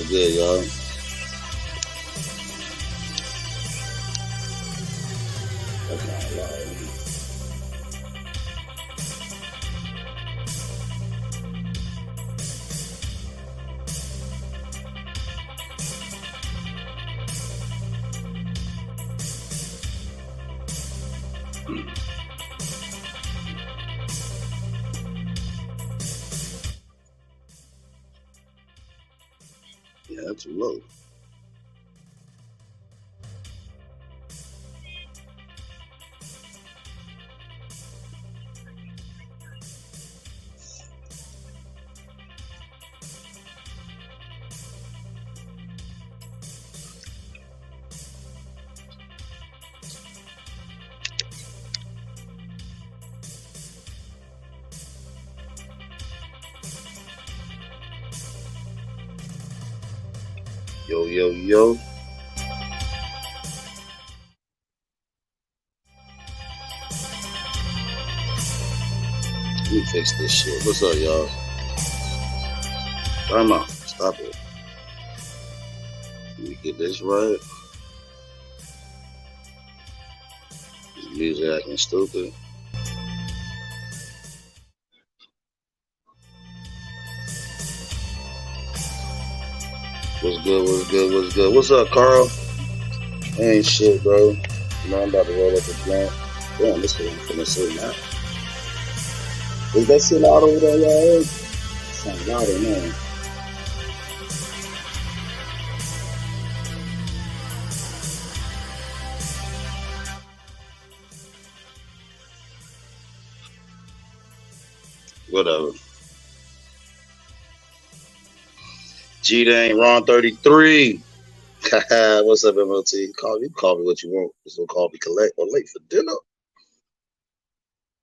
What's good, y'all? That's not loud. Yeah, that's too low. Yo, yo, yo. Let me fix this shit. What's up, y'all? Time out. Stop it. Let me get this right. This music acting stupid. What's good? What's good? What's good? What's up, Carl? Ain't shit, bro. You know, I'm about to roll up a plant. Damn, this thing finna sit now. Is that shit out over there, y'all? Sound louder, man. Whatever. G-Dang, Ron 33. What's up, MLT? You call me what you want. Just don't call me collect or late for dinner.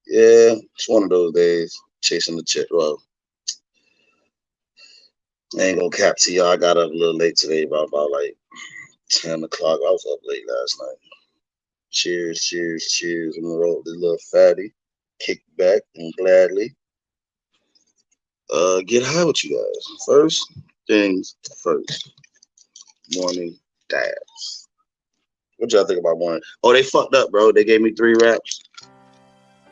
Yeah, it's one of those days. Chasing the chick. Well, I ain't gonna cap to y'all. I got up a little late today, about like 10 o'clock. I was up late last night. Cheers, cheers, cheers. I'm gonna roll this little fatty. Kick back and gladly. Get high with you guys. First things first. Morning dabs. What y'all think about morning? Oh, they fucked up, bro. They gave me 3 wraps.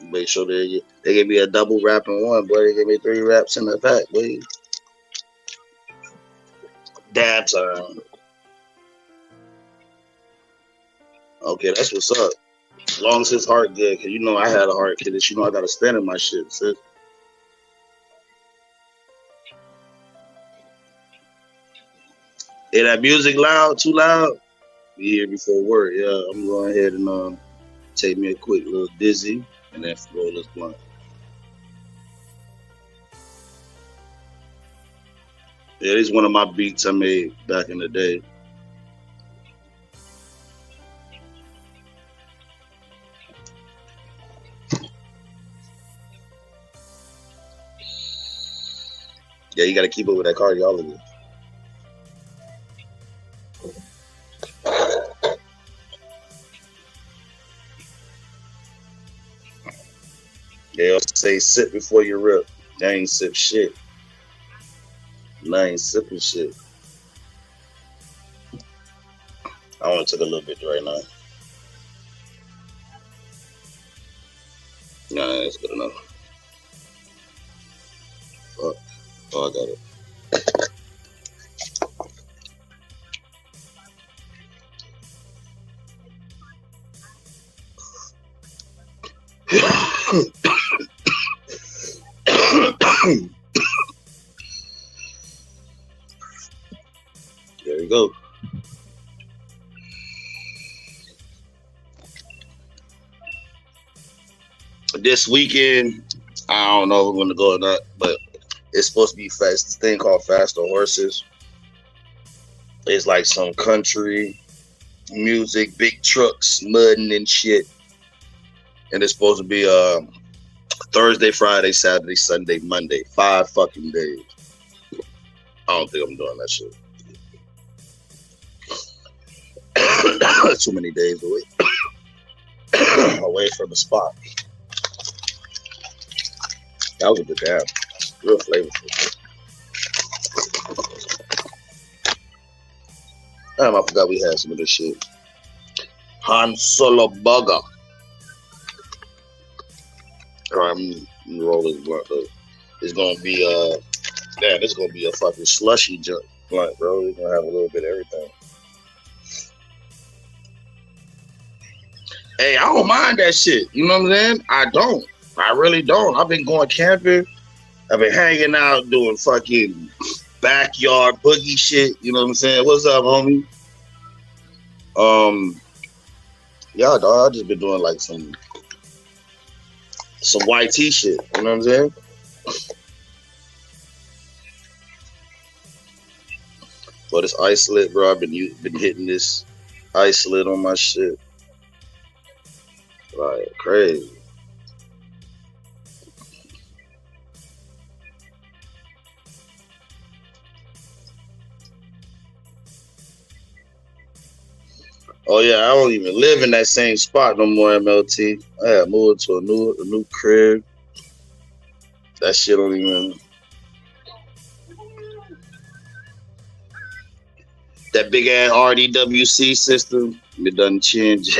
Make sure they gave me a double wrap in one, boy. They gave me 3 wraps in the pack, boy. Dab time. Okay, that's what's up. As long as his heart good, cause you know I had a heart condition. You know I got to stand in my shit, sis. Hey, that music loud, too loud? Be here before work. Yeah, I'm going ahead and take me a quick little dizzy and then roll this blunt. Yeah, this is one of my beats I made back in the day. Yeah, you got to keep up with that cardiology. They also say sip before you rip. They ain't sip shit. I ain't sipping shit. I only took a little bit right now. Nah, that's good enough. Oh, I got it. There we go. This weekend, I don't know if we're gonna go or not, but it's supposed to be fast. This thing called Faster Horses. It's like some country music, big trucks, mudding and shit. And it's supposed to be Thursday, Friday, Saturday, Sunday, Monday. 5 fucking days. I don't think I'm doing that shit. Too many days away. Away from the spot. That was a good dab. Real flavorful. Damn, I forgot we had some of this shit. Han Solo Burger. Alright, I'm gonna roll this blunt though. It's gonna be damn, it's gonna be a fucking slushy blunt, bro. It's gonna have a little bit of everything. Hey, I don't mind that shit. You know what I'm saying? I don't. I really don't. I've been going camping. I've been hanging out doing fucking backyard boogie shit. You know what I'm saying? What's up, homie? Yeah, dog. I just been doing like some white tee shit. You know what I'm saying? But this isolate, bro. I've been hitting this isolate on my shit like crazy. Oh yeah, I don't even live in that same spot no more, MLT. I had moved to a new crib. That shit don't even. That big ass RDWC system, it doesn't change.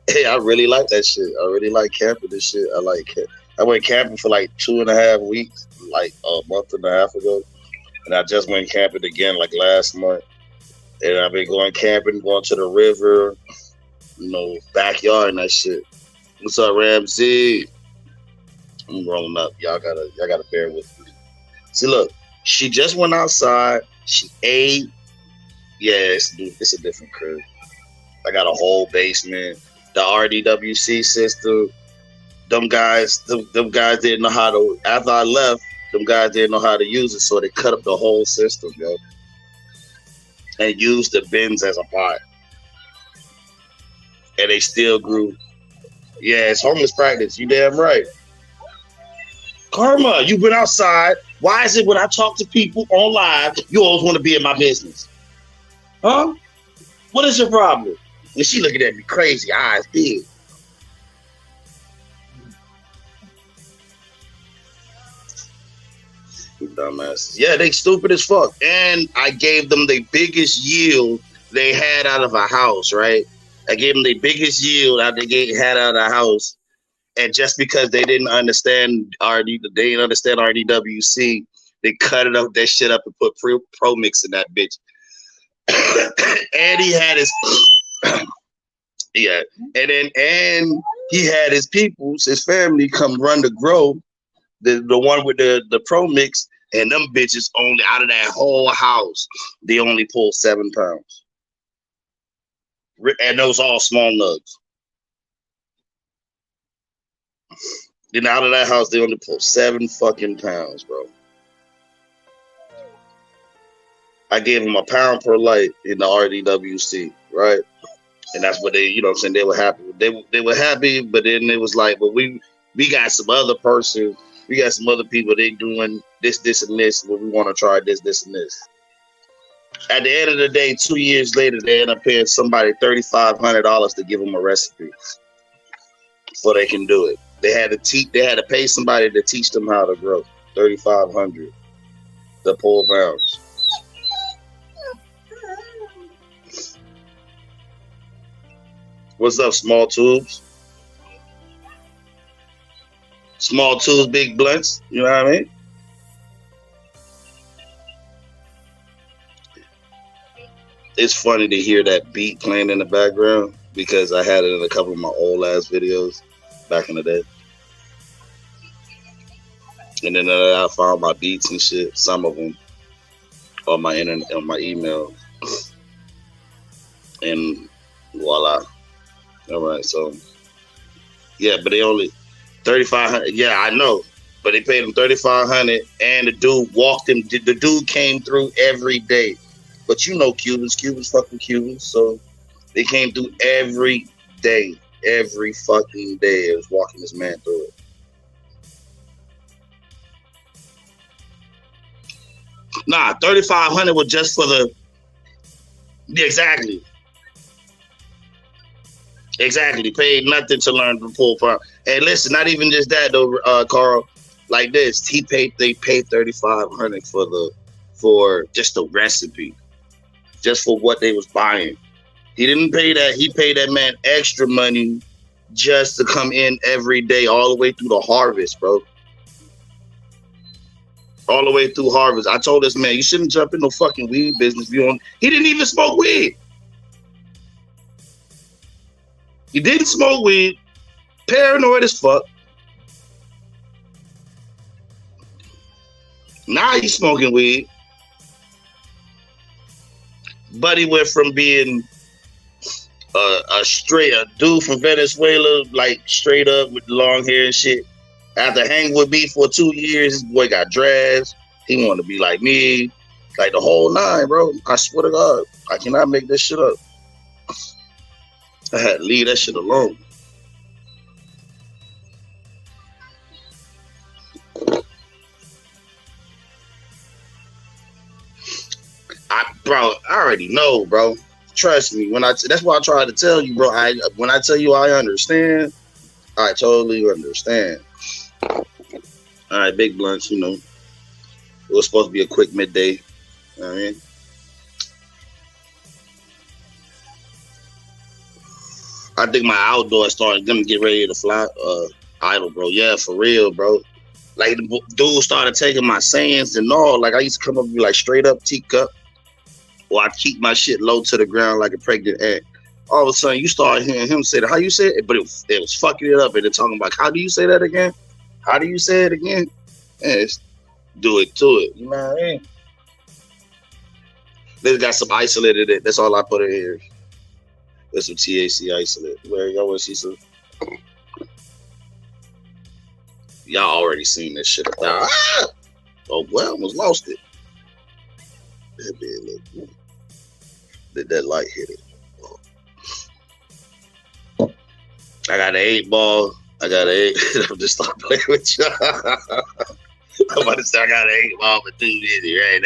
Hey, I really like that shit. I really like camping this shit. I went camping for like 2.5 weeks, like a month and a half ago. And I just went camping again like last month. And I've been going camping, going to the river, backyard and that shit. What's up, Ramsey? I'm rolling up. Y'all gotta bear with me. See, look, she just went outside. She ate. Yeah, it's a different crib. I got a whole basement. The RDWC system. Them guys didn't know how to. After I left, them guys didn't know how to use it, so they cut up the whole system, yo, and used the bins as a pot. And they still grew. Yeah, it's homeless practice. You damn right. Karma, you went outside. Why is it when I talk to people on live, you always want to be in my business? Huh? What is your problem? And she looking at me crazy, eyes big. Dumbasses. Yeah, they stupid as fuck. And I gave them the biggest yield they had out of a house, right? I gave them the biggest yield had out of the house. And just because they didn't understand RDWC, they cut it up, that shit up, and put Pro Mix in that bitch. And he had his yeah, and he had his peoples, his family come run the grow, the one with the Pro Mix, and them bitches only out of that whole house, they only pulled 7 pounds. And those all small nugs. Then out of that house, they only pulled 7 fucking pounds, bro. I gave them a pound per light in the RDWC, right? And that's what they, you know what I'm saying, they were happy. They were happy, but then it was like, but we got some other person, we got some other people, they doing this, and this, but we want to try this, and this. At the end of the day, 2 years later, they end up paying somebody $3,500 to give them a recipe so they can do it. They had to pay somebody to teach them how to grow. $3,500 to pull pounds. What's up, small tubes? Small tubes, big blunts. You know what I mean? It's funny to hear that beat playing in the background because I had it in a couple of my old ass videos back in the day. And then I found my beats and shit, some of them on my internet, on my email. And voila. All right, so yeah, but they only $3,500. Yeah, I know, but they paid him $3,500, and the dude walked him. The dude came through every day, but you know, Cubans fucking Cubans, so they came through every day, every fucking day. It was walking this man through it. Nah, $3,500 was just for the exactly. Exactly, paid nothing to learn to pull from. And listen, not even just that though, Carl. Like this, they paid $3,500 for just the recipe, just for what they was buying. He didn't pay that. He paid that man extra money just to come in every day, all the way through the harvest, bro. All the way through harvest. I told this man, you shouldn't jump in no fucking weed business. If you don't. He didn't even smoke weed. He didn't smoke weed. Paranoid as fuck. Now he's smoking weed. But he went from being a dude from Venezuela, like straight up with long hair and shit. After hanging with me for 2 years, this boy got dreads. He wanted to be like me, like the whole nine, bro. I swear to God, I cannot make this shit up. I had to leave that shit alone. I already know, bro. Trust me. That's why I try to tell you, bro. When I tell you I understand, I totally understand. All right, big blunts. You know, it was supposed to be a quick midday. You know what I mean, I think my outdoor started gonna get ready to fly. Idle, bro. Yeah, for real, bro. Like the dude started taking my sayings and all. Like I used to come up and be like straight up teacup. Or I keep my shit low to the ground like a pregnant ant. All of a sudden, you start hearing him say, how you say it? But it was fucking it up. And they're talking about, how do you say that again? How do you say it again? And do it to it. You know what I mean? They got some isolate in it. That's all I put in here. There's some THC isolate. Where y'all want to see some? Y'all already seen this shit. Ah! Oh, well, I almost lost it. That bit look. Did that light hit it? I got an 8 ball. I got an 8. I'm just start playing with you. I'm about to say I got an 8 ball for 2 minutes right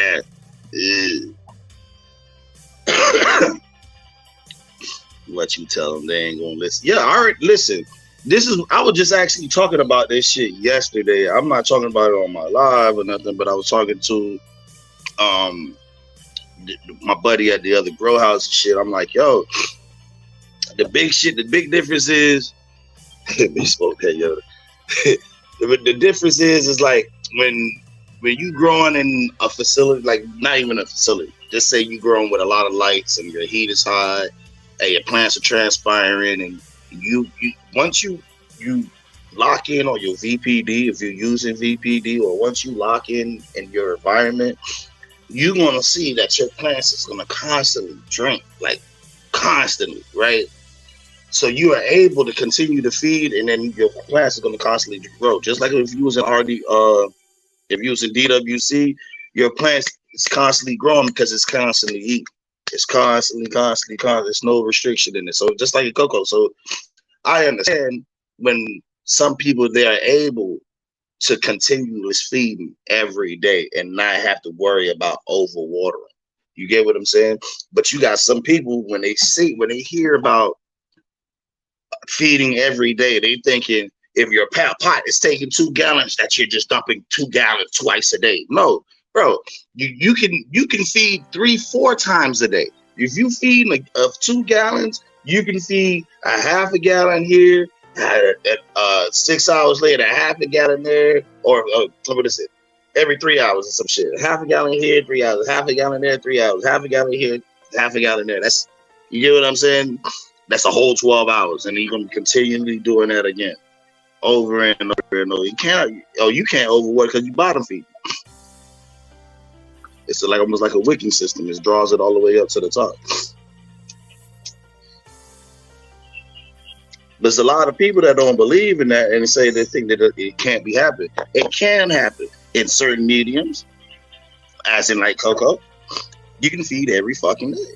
now. What you tell them, they ain't gonna listen. Yeah, all right, listen. I was just actually talking about this shit yesterday. I'm not talking about it on my live or nothing, but I was talking to my buddy at the other grow house and shit. I'm like, yo, the big difference is me spoke that, yo. The difference is like when you growing in a facility, like not even a facility, just say you growing with a lot of lights and your heat is high and your plants are transpiring, and you once you lock in on your VPD, if you're using VPD, or once you lock in your environment, you're gonna see that your plants is gonna constantly drink, like constantly, right? So you are able to continue to feed, and then your plants are gonna constantly grow. Just like if you was in if you was in DWC, your plants is constantly growing because it's constantly eating. It's constantly. There's no restriction in it. So just like a cocoa. So I understand when some people, they are able to continuous feeding every day and not have to worry about overwatering. You get what I'm saying? But you got some people, when they hear about feeding every day, they thinking if your pot is taking 2 gallons, that you're just dumping 2 gallons twice a day. No, bro, you can feed 3-4 times a day. If you feed like 2 gallons, you can feed a half a gallon here, 6 hours later, a half a gallon there, or what is it? Every 3 hours or some shit. Half a gallon here, 3 hours. Half a gallon there, 3 hours. Half a gallon here, half a gallon there. That's, you get what I'm saying? That's a whole 12 hours, and you're gonna continually doing that again, over and over and over. You can't overwork because you bottom feed. It's like almost like a wicking system. It draws it all the way up to the top. There's a lot of people that don't believe in that and say they think that it can't be happening. It can happen in certain mediums, as in like cocoa. You can feed every fucking day.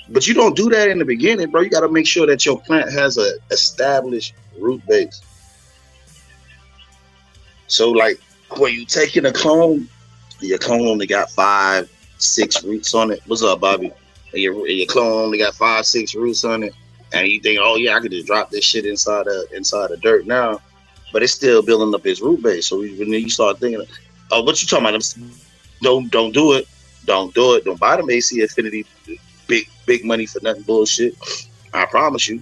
But you don't do that in the beginning, bro. You got to make sure that your plant has a established root base. So like when you taking a clone, your clone only got 5-6 roots on it. What's up, Bobby? And your clone only got 5-6 roots on it, and you think, oh yeah, I could just drop this shit inside the dirt now, but it's still building up its root base. So when you start thinking, Oh, what you talking about? Don't do it. Don't do it. Don't buy them AC Infinity big money for nothing bullshit. I promise you.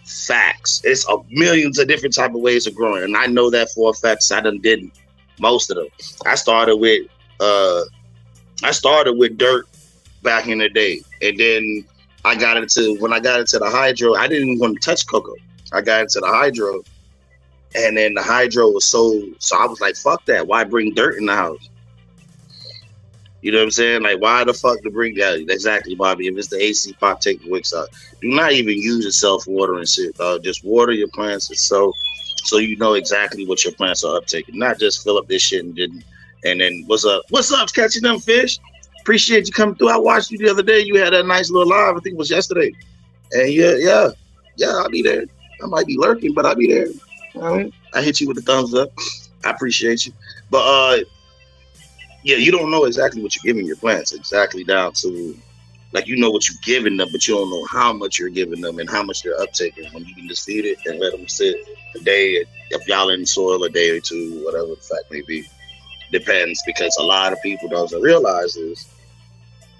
Facts. It's a millions of different type of ways of growing, and I know that for a fact. So I done did most of them. I started with dirt back in the day, and then when I got into the hydro, I didn't even want to touch cocoa. I got into the hydro, and then the hydro was so I was like, fuck that. Why bring dirt in the house? You know what I'm saying? Like, why the fuck to bring that? Exactly, Bobby. If it's the AC pop, take the wicks out. Do not even use your self-watering shit. Just water your plants so you know exactly what your plants are uptaking. Not just fill up this shit and then what's up? What's up? Catching them fish? Appreciate you coming through. I watched you the other day. You had that nice little live. I think it was yesterday. And yeah, I'll be there. I might be lurking, but I'll be there. All right. I hit you with the thumbs up. I appreciate you. But yeah, you don't know exactly what you're giving your plants, exactly down to, like, you know what you're giving them, but you don't know how much you're giving them and how much they're uptaking. When you can just feed it and let them sit a day, if y'all in soil a day or two, whatever the fact may be. Depends, because a lot of people don't realize this,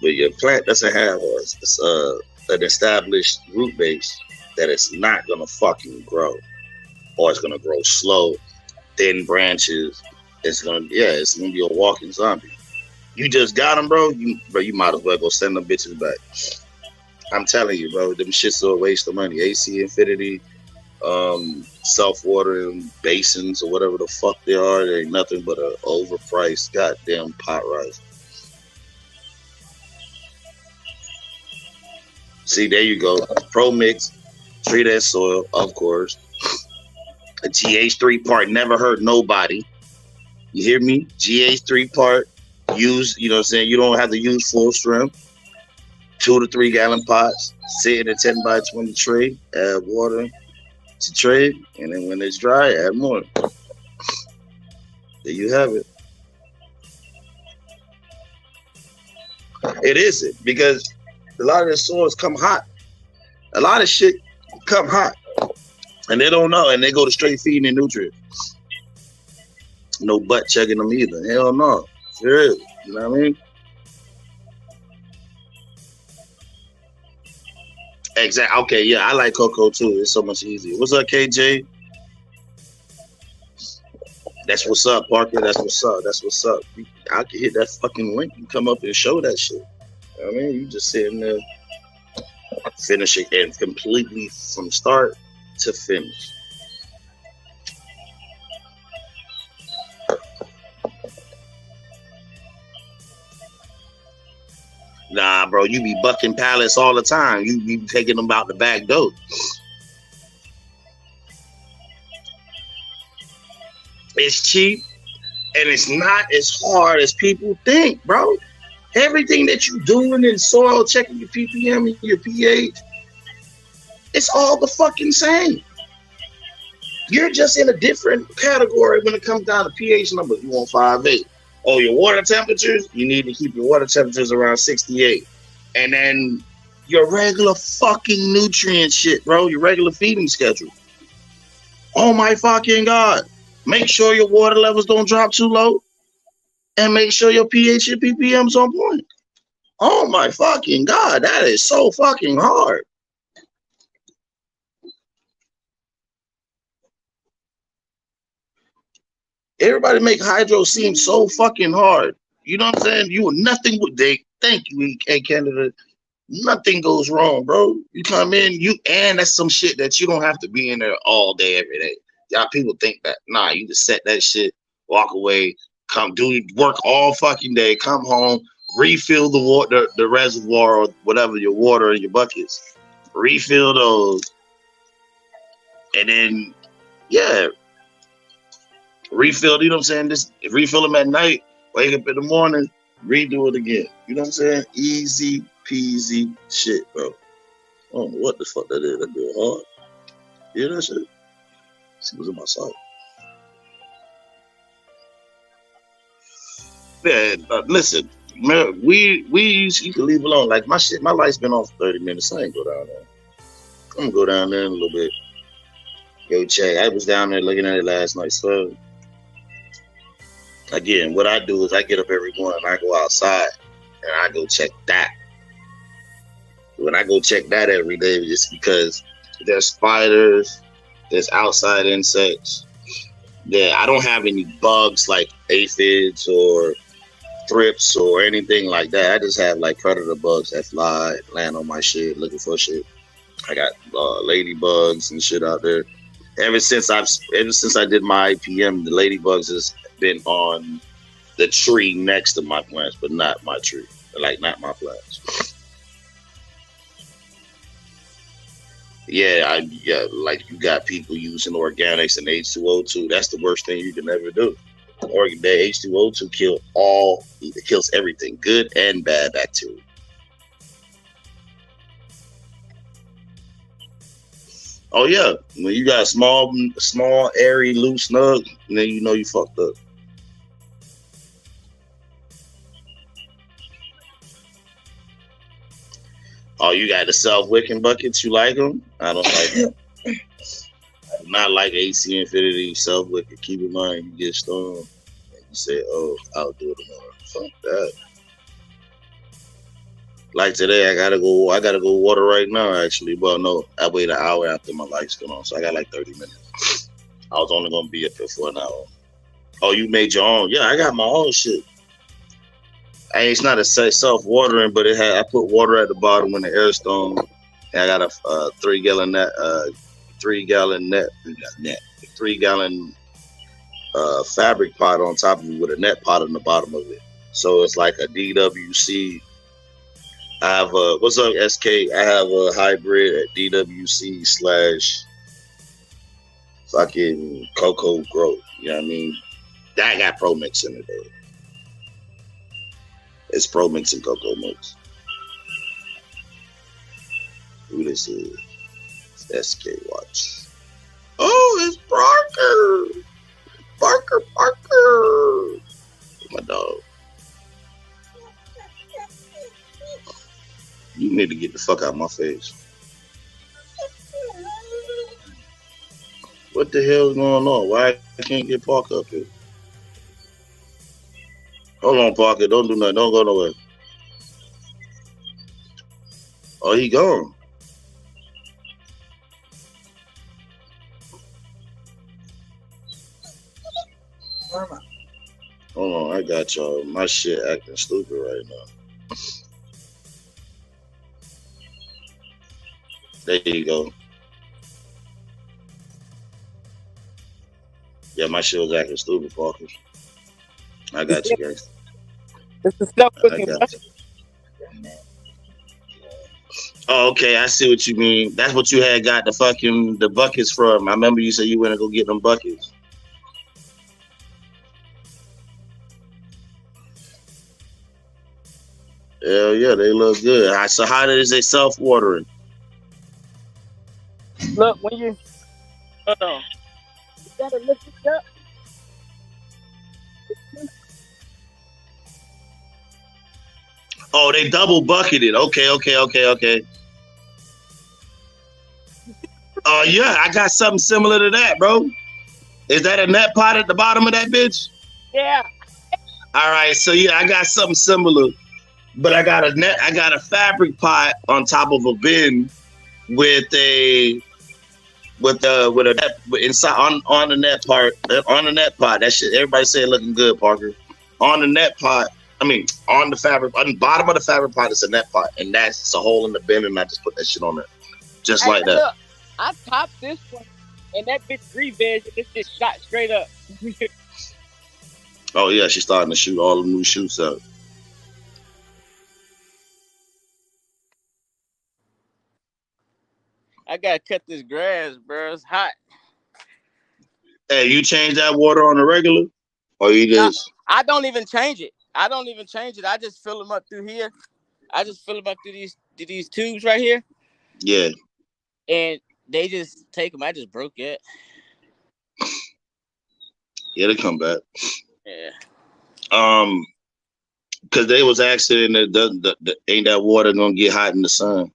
but your plant doesn't have an established root base that it's not going to fucking grow, or it's going to grow slow, thin branches. It's gonna be a walking zombie. You just got them, bro. You might as well go send them bitches back. I'm telling you, bro. Them shits are a waste of money. AC Infinity, self-watering basins or whatever the fuck they are. They ain't nothing but a overpriced goddamn pot rice. See, there you go. Pro Mix, treat that soil, of course. A GH3 part never hurt nobody. You hear me? GH3 part. Use, you know what I'm saying? You don't have to use full strength. 2 to 3 gallon pots. Sit in a 10 by 20 tray. Add water to tray. And then when it's dry, add more. There you have it. It isn't, because a lot of the soils come hot. A lot of shit come hot. And they don't know. And they go to straight feeding and nutrients. No butt checking them either. Hell no. Sure is. You know what I mean? Exactly. Okay, yeah, I like cocoa too. It's so much easier. What's up, KJ? That's what's up, Parker. That's what's up. That's what's up. I can hit that fucking link and come up and show that shit. You know what I mean? You just sitting there, finish it, and completely from start to finish. Nah, bro, you be bucking pallets all the time. You be taking them out the back door. It's cheap, and it's not as hard as people think, bro. Everything that you're doing in soil, checking your ppm and your pH, it's all the fucking same. You're just in a different category when it comes down to pH numbers. You want 5.8. Oh, your water temperatures, you need to keep your water temperatures around 68. And then your regular fucking nutrient shit, bro, your regular feeding schedule. Oh my fucking God. Make sure your water levels don't drop too low. And make sure your pH and ppm's on point. Oh my fucking God, that is so fucking hard. Everybody make hydro seem so fucking hard. You know what I'm saying? You were nothing with they thank you, EK Canada. Nothing goes wrong, bro. You come in, and that's some shit that you don't have to be in there all day, every day. Y'all people think that. Nah, you just set that shit, walk away, come do work all fucking day, come home, refill the water, the reservoir or whatever, your water in your buckets. Refill those. And then, yeah. Refill, you know what I'm saying? Just refill them at night, wake up in the morning, redo it again. You know what I'm saying? Easy peasy shit, bro. I don't know what the fuck that is. That good hard. You hear that shit? See what's in my salt. Yeah, listen, man, you can leave alone. Like my light's been off for 30 minutes. I ain't go down there. I'm gonna go down there in a little bit. Yo, check. I was down there looking at it last night. So again, what I do is I get up every morning and I go outside and I go check that. When I go check that every day, just because there's spiders, there's outside insects. Yeah, I don't have any bugs like aphids or thrips or anything like that. I just have like predator bugs that fly, land on my shit, looking for shit. I got ladybugs and shit out there. Ever since I did my IPM, the ladybugs has been on the tree next to my plants, but not my tree, like not my plants. Yeah, like you got people using organics and H2O2. That's the worst thing you can ever do. That H2O2 it kills everything, good and bad bacteria. Oh yeah, when you got small, airy, loose snug, then you know you fucked up. Oh, you got the self-wicking buckets. You like them? I don't like them. I do not like AC Infinity self-wicking. Keep in mind, you get storm and you say, "Oh, I'll do it tomorrow." Fuck that. Like today, I gotta go. I gotta go water right now. Actually, well, no, I wait an hour after my lights come on, so I got like 30 minutes. I was only gonna be up here for an hour. Oh, you made your own? Yeah, I got my own shit. It's not a self watering, but I put water at the bottom when the air stone. And I got a 3 gallon net, 3 gallon net, 3 gallon fabric pot on top of it with a net pot on the bottom of it. So it's like a DWC. I have a what's up SK? I have a hybrid at DWC slash fucking cocoa growth. You know what I mean? That got Pro Mix in it though. It's Pro Mix and Cocoa Mix. Who this is? It's SK Watch. Oh, it's Parker. Parker. My dog. You need to get the fuck out of my face. What the hell is going on? Why I can't get Parker up here? Hold on, Parker. Don't do nothing. Don't go nowhere. Oh, he gone. Hold on, I got y'all. My shit acting stupid right now. There you go. Yeah, my shit was acting stupid, Parker. I got you guys. It's the stuff I got you. Oh, okay. I see what you mean. That's what you had got the buckets from. I remember you said you went to go get them buckets. Hell yeah, they look good. So how is it self-watering? Look, when you hold on, you gotta lift it up. Oh, they double bucketed. Okay. Oh yeah, I got something similar to that, bro. Is that a net pot at the bottom of that bitch? Yeah. All right, so yeah, I got something similar, but I got a fabric pot on top of a bin with a net inside on the net part on the net pot. That shit, everybody say it looking good, Parker. On the net pot, on the fabric, on the bottom of the fabric pot is a net pot, and that's a hole in the bin, and I just put that shit on there, just like that. Look, I topped this one, and that bitch re-veg, and it's just shot straight up. Oh yeah, she's starting to shoot all the new shoots up. I gotta cut this grass, bro. It's hot. Hey, you change that water on the regular, or you just? I don't even change it. I just fill them up through here. I just fill them up through these tubes right here. Yeah. And they just take them. I just broke it. Yeah, they come back. Yeah. Because they was asking that ain't that water gonna get hot in the sun?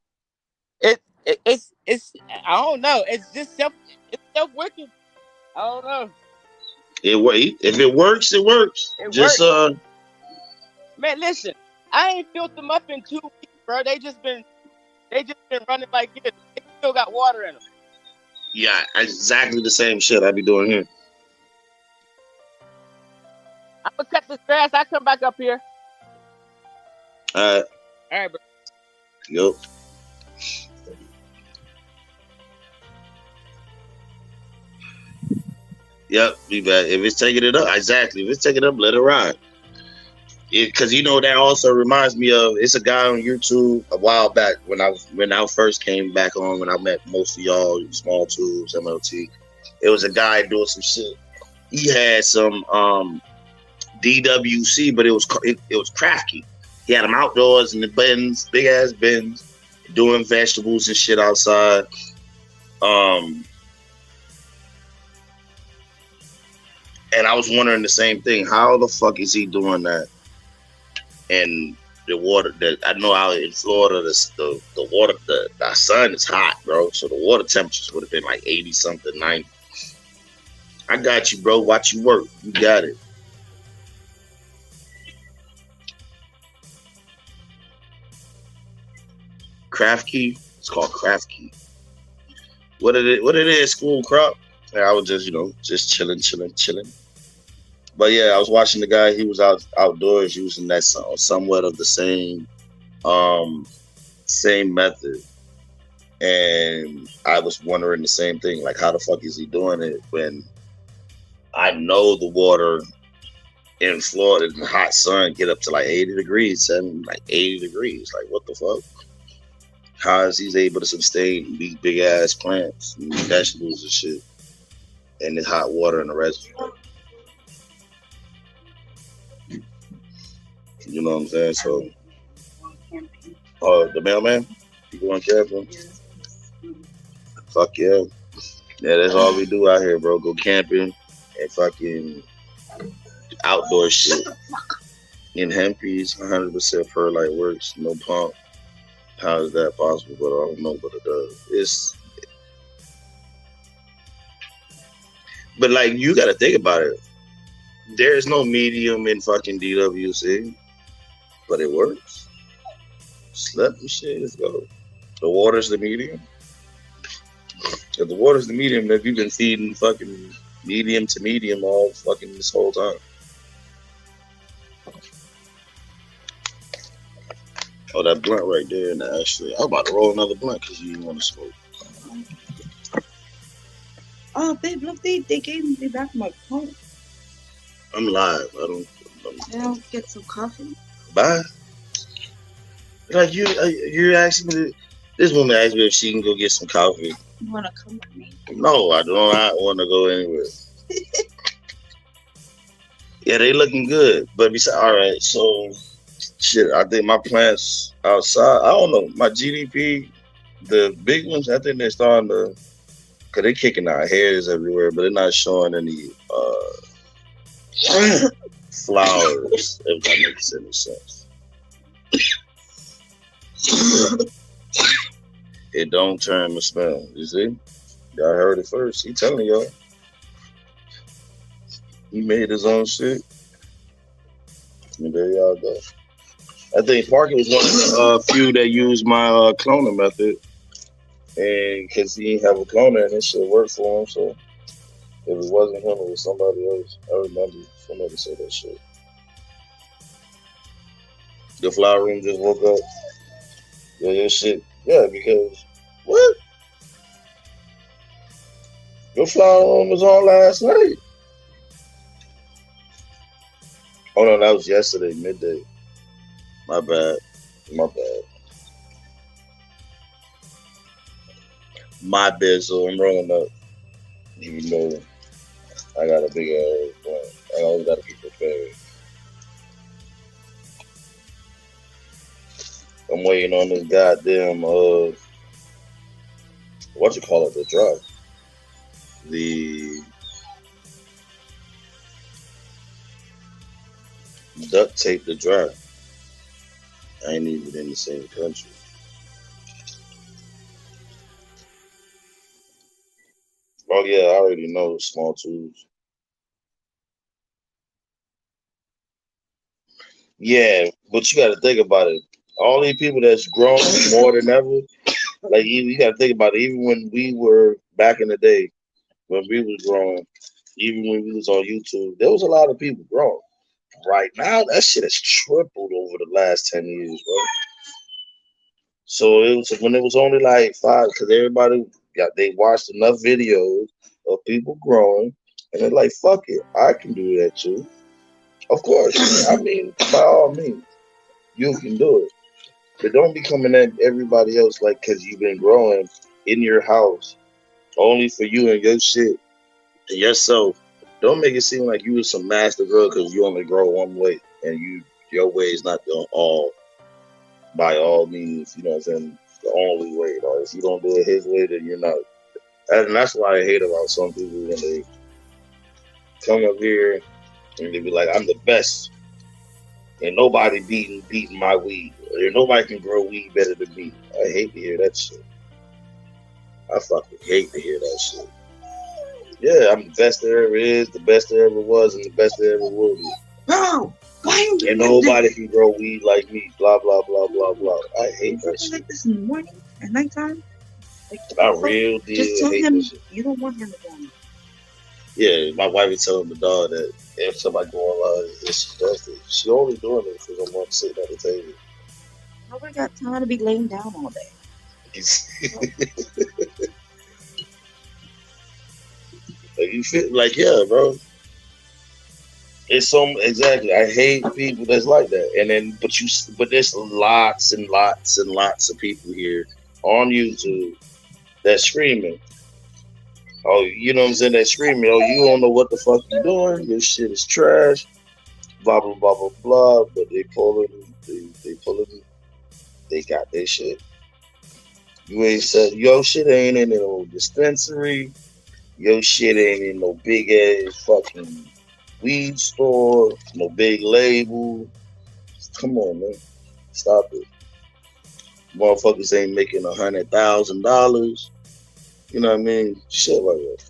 It's I don't know. It's just self wicked. I don't know. If it works, it works. It Just works. Man, listen, I ain't filled them up in 2 weeks, bro. They just been running like this. They still got water in them. yeah, exactly the same shit I be doing here. I'm gonna cut this grass. I come back up here. All right, All right, bro. yep. Yep, be back. If it's taking it up, exactly. If it's taking it up, let it ride. Because that also reminds me of it's a guy on YouTube a while back when I first came back on when I met most of y'all small tubes MLT. It was a guy doing some shit. He had some DWC, but it was crafty. He had them outdoors in the bins, big ass bins, doing vegetables and shit outside. And I was wondering the same thing. How the fuck is he doing that? And the water that I know out in Florida, the water, the sun is hot, bro. So the water temperatures would have been like 80 something, 90. I got you, bro. Watch you work. You got it. Craft key. It's called craft key. What it is? School crop. And I was just chilling. But yeah, I was watching the guy. He was outdoors using that somewhat of the same method, and I was wondering the same thing. Like, how the fuck is he doing it when I know the water in Florida in the hot sun get up to like 80 degrees, like 80 degrees. Like, what the fuck? How is he able to sustain these big ass plants and vegetables and shit in this hot water in the reservoir? You know what I'm saying? So, the mailman, you going camping? Fuck yeah. Yeah, that's all we do out here, bro. Go camping and fucking outdoor shit. In hempies, 100% perlite works, no pump. How is that possible? But I don't know what it does. But like, you got to think about it. There is no medium in fucking DWC, but it works. Slap the shit. Let's go. The water's the medium. If the water's the medium, then you've been feeding fucking medium to medium all fucking this whole time. Oh, that blunt right there. And actually, I'm about to roll another blunt because you didn't want to smoke. Oh, babe, look, they gave me back my phone. I'm live. I'll get some coffee. Bye. Like, you're asking me. This woman asked me if she can go get some coffee. You want to come with me? No, I don't. I want to go anywhere. Yeah, they looking good. But besides, all right, so shit, I think my plants outside, I don't know, my GDP, the big ones, I think they're starting to, because they're kicking out hairs everywhere, but they're not showing any flowers, if that makes any sense. It don't turn the smell, you see? Y'all heard it first. He telling y'all. He made his own shit. And there y'all go. I think Parker was one of the few that used my cloner method. And because he didn't have a cloner and this shit worked for him. So if it wasn't him, it was somebody else. I remember somebody said that shit. The flower room just woke up. Yeah, your shit. Yeah, because what? Your flower room was on last night. Oh no, that was yesterday, midday. My bad. My bad, so I'm rolling up. Even though I got a big ass point. I always gotta be prepared. I'm waiting on this goddamn what you call it, the drug. The duct tape to dry. I ain't even in the same country. yeah, I already know small tools. Yeah, but you got to think about it. All these people that's grown more than ever, like you got to think about it. Even when we were back in the day, when we was growing, even when we was on YouTube, there was a lot of people growing. Right now, that shit has tripled over the last 10 years, bro. So it was when it was only like five, because everybody they watched enough videos of people growing, and they're like, "Fuck it, I can do that too." Of course, I mean, by all means, you can do it, but don't be coming at everybody else like because you've been growing in your house only for you and your shit and yourself. Don't make it seem like you was some master girl because you only grow one way and your way is not the all by all means. You know what I'm saying? The only way. Like, if you don't do it his way, then you're not. And that's why I hate about some people when they come up here and they be like, "I'm the best, and nobody beating my weed. Or nobody can grow weed better than me." I hate to hear that shit. I fucking hate to hear that shit. Yeah, I'm the best there ever is, the best there ever was, and the best there ever will be. Bro, why you And doing like nobody this? can grow weed like me. Blah blah blah blah blah. I hate that Something shit. like this in the morning, at nighttime? Like, I fuck, real just deal tell hate that him shit. you don't want him to go on. Yeah, my wife is telling the dog that if somebody go online, she does it. She only doing it because I'm sitting at the table. Nobody got time to be laying down all day. Like you feel like yeah, bro. It's so exactly. I hate people that's like that. And then, but there's lots and lots and lots of people here on YouTube that's screaming. Oh, you know what I'm saying? That screaming. Oh, you don't know what the fuck you doing. Your shit is trash. Blah blah blah blah blah. But they pulling. They pulling. They got their shit. You ain't said your shit ain't in no dispensary. Your shit ain't in no big ass fucking weed store. No big label. Come on, man. Stop it. Motherfuckers ain't making $100,000. You know what I mean? Shit like that.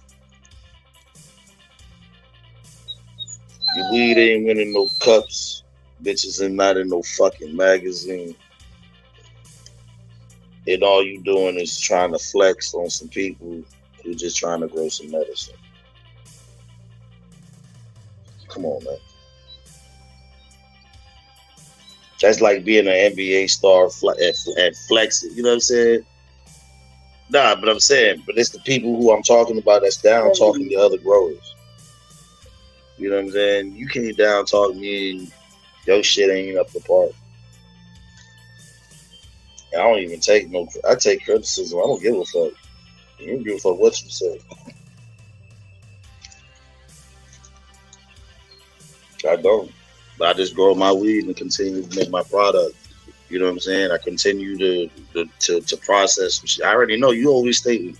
Your weed ain't winning no cups. Bitches ain't not in no fucking magazine. And all you doing is trying to flex on some people who just trying to grow some medicine. Come on, man. That's like being an NBA star at flexing. You know what I'm saying? Nah, but I'm saying, but it's the people who I'm talking about that's down talking to other growers. You know what I'm saying? You can't down talk me and your shit ain't up to par. And I don't even take no. I take criticism. I don't give a fuck. You don't give a fuck what you say. I don't. But I just grow my weed and continue to make my product. You know what I'm saying? I continue to process some shit. I already know you always think.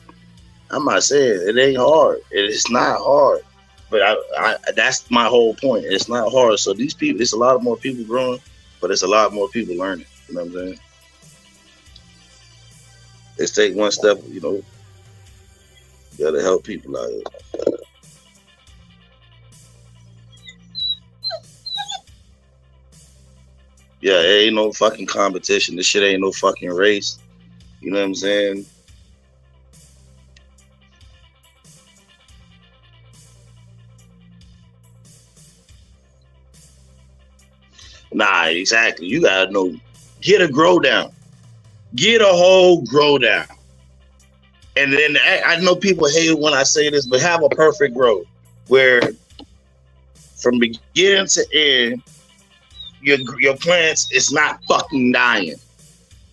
I'm not saying it ain't hard. It's not hard. But I that's my whole point. It's not hard. So these people, it's a lot more people growing, but it's a lot more people learning. You know what I'm saying? Let's take one step. You know, you gotta help people out here. Yeah, it ain't no fucking competition. This shit ain't no fucking race. You know what I'm saying? Nah, exactly. You gotta know. Get a grow down. Get a whole grow down. And then I know people hate it when I say this, but have a perfect grow where from beginning to end, your plants is not fucking dying.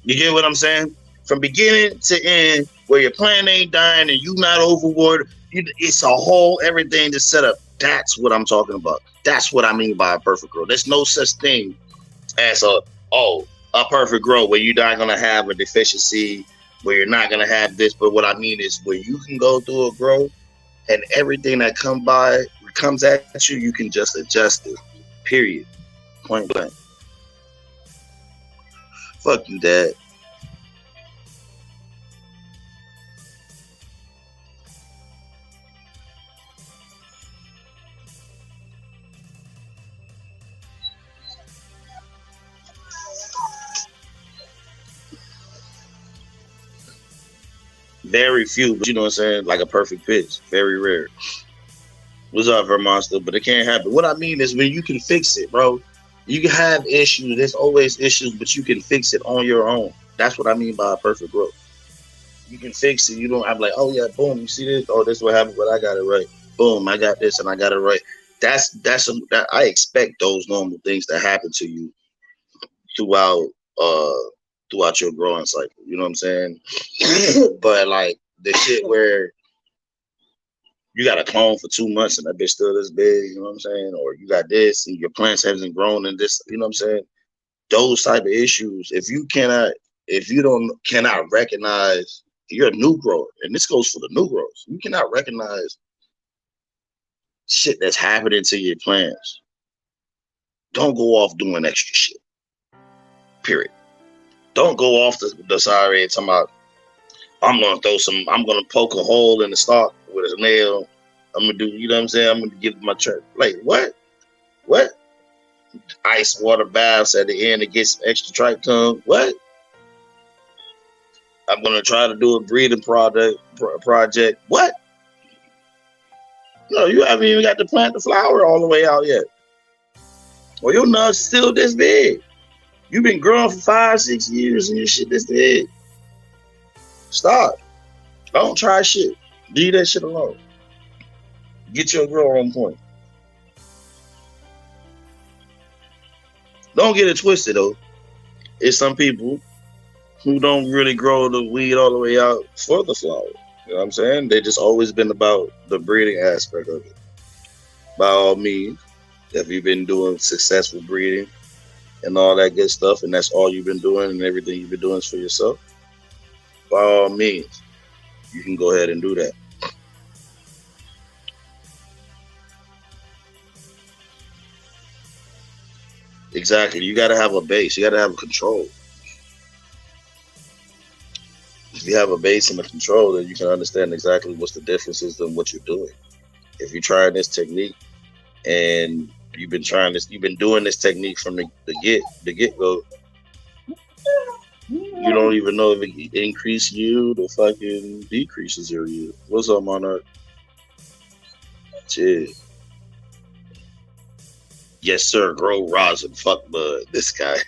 You get what I'm saying? From beginning to end, where your plant ain't dying and you not overwatered, it's a whole everything to set up. That's what I'm talking about. That's what I mean by a perfect grow. There's no such thing as a perfect grow where you're not gonna have a deficiency, where you're not gonna have this. But what I mean is where you can go through a grow and everything that comes at you, you can just adjust it. Period. Point blank. Fuck you, Dad. Very few, but you know what I'm saying? Like a perfect pitch. Very rare. What's up, Vermonster? But it can't happen. What I mean is when you can fix it, bro. You can have issues. There's always issues, but you can fix it on your own. That's what I mean by a perfect growth. You can fix it. You don't have like, oh yeah, boom, you see this? Oh, this is what happened, but I got it right. Boom, I got this and I got it right. That I expect those normal things to happen to you throughout uh throughout your growing cycle. You know what I'm saying? But like the shit where you got a clone for 2 months and that bitch still this big, you know what I'm saying? Or you got this and your plants hasn't grown in this, you know what I'm saying? Those type of issues, if you don't cannot recognize, you're a new grower, and this goes for the new growers. You cannot recognize shit that's happening to your plants. Don't go off doing extra shit. Period. Don't go off the side and talking about I'm gonna poke a hole in the stalk with a nail. I'm gonna do, you know what I'm saying? I'm gonna give my church. Like what? What? Ice water baths at the end to get some extra trichome. What? I'm gonna try to do a breeding project. What? No, you haven't even got to plant the flower all the way out yet. Well, your nuts still this big. You've been growing for 5-6 years and your shit this big. Stop. Don't try shit. Leave that shit alone. Get your grower on point. Don't get it twisted though. It's some people who don't really grow the weed all the way out for the flower. You know what I'm saying? They just always been about the breeding aspect of it. By all means, if you've been doing successful breeding and all that good stuff, and that's all you've been doing and everything you've been doing is for yourself, by all means, you can go ahead and do that. Exactly. You got to have a base. You got to have a control. If you have a base and a control, then you can understand exactly what's the differences in what you're doing. If you're trying this technique and you've been doing this technique from the get go, you don't even know if it increases yield or fucking decreases your yield. What's up, Monarch? Shit. Yes, sir. Grow rosin. Fuck bud. This guy.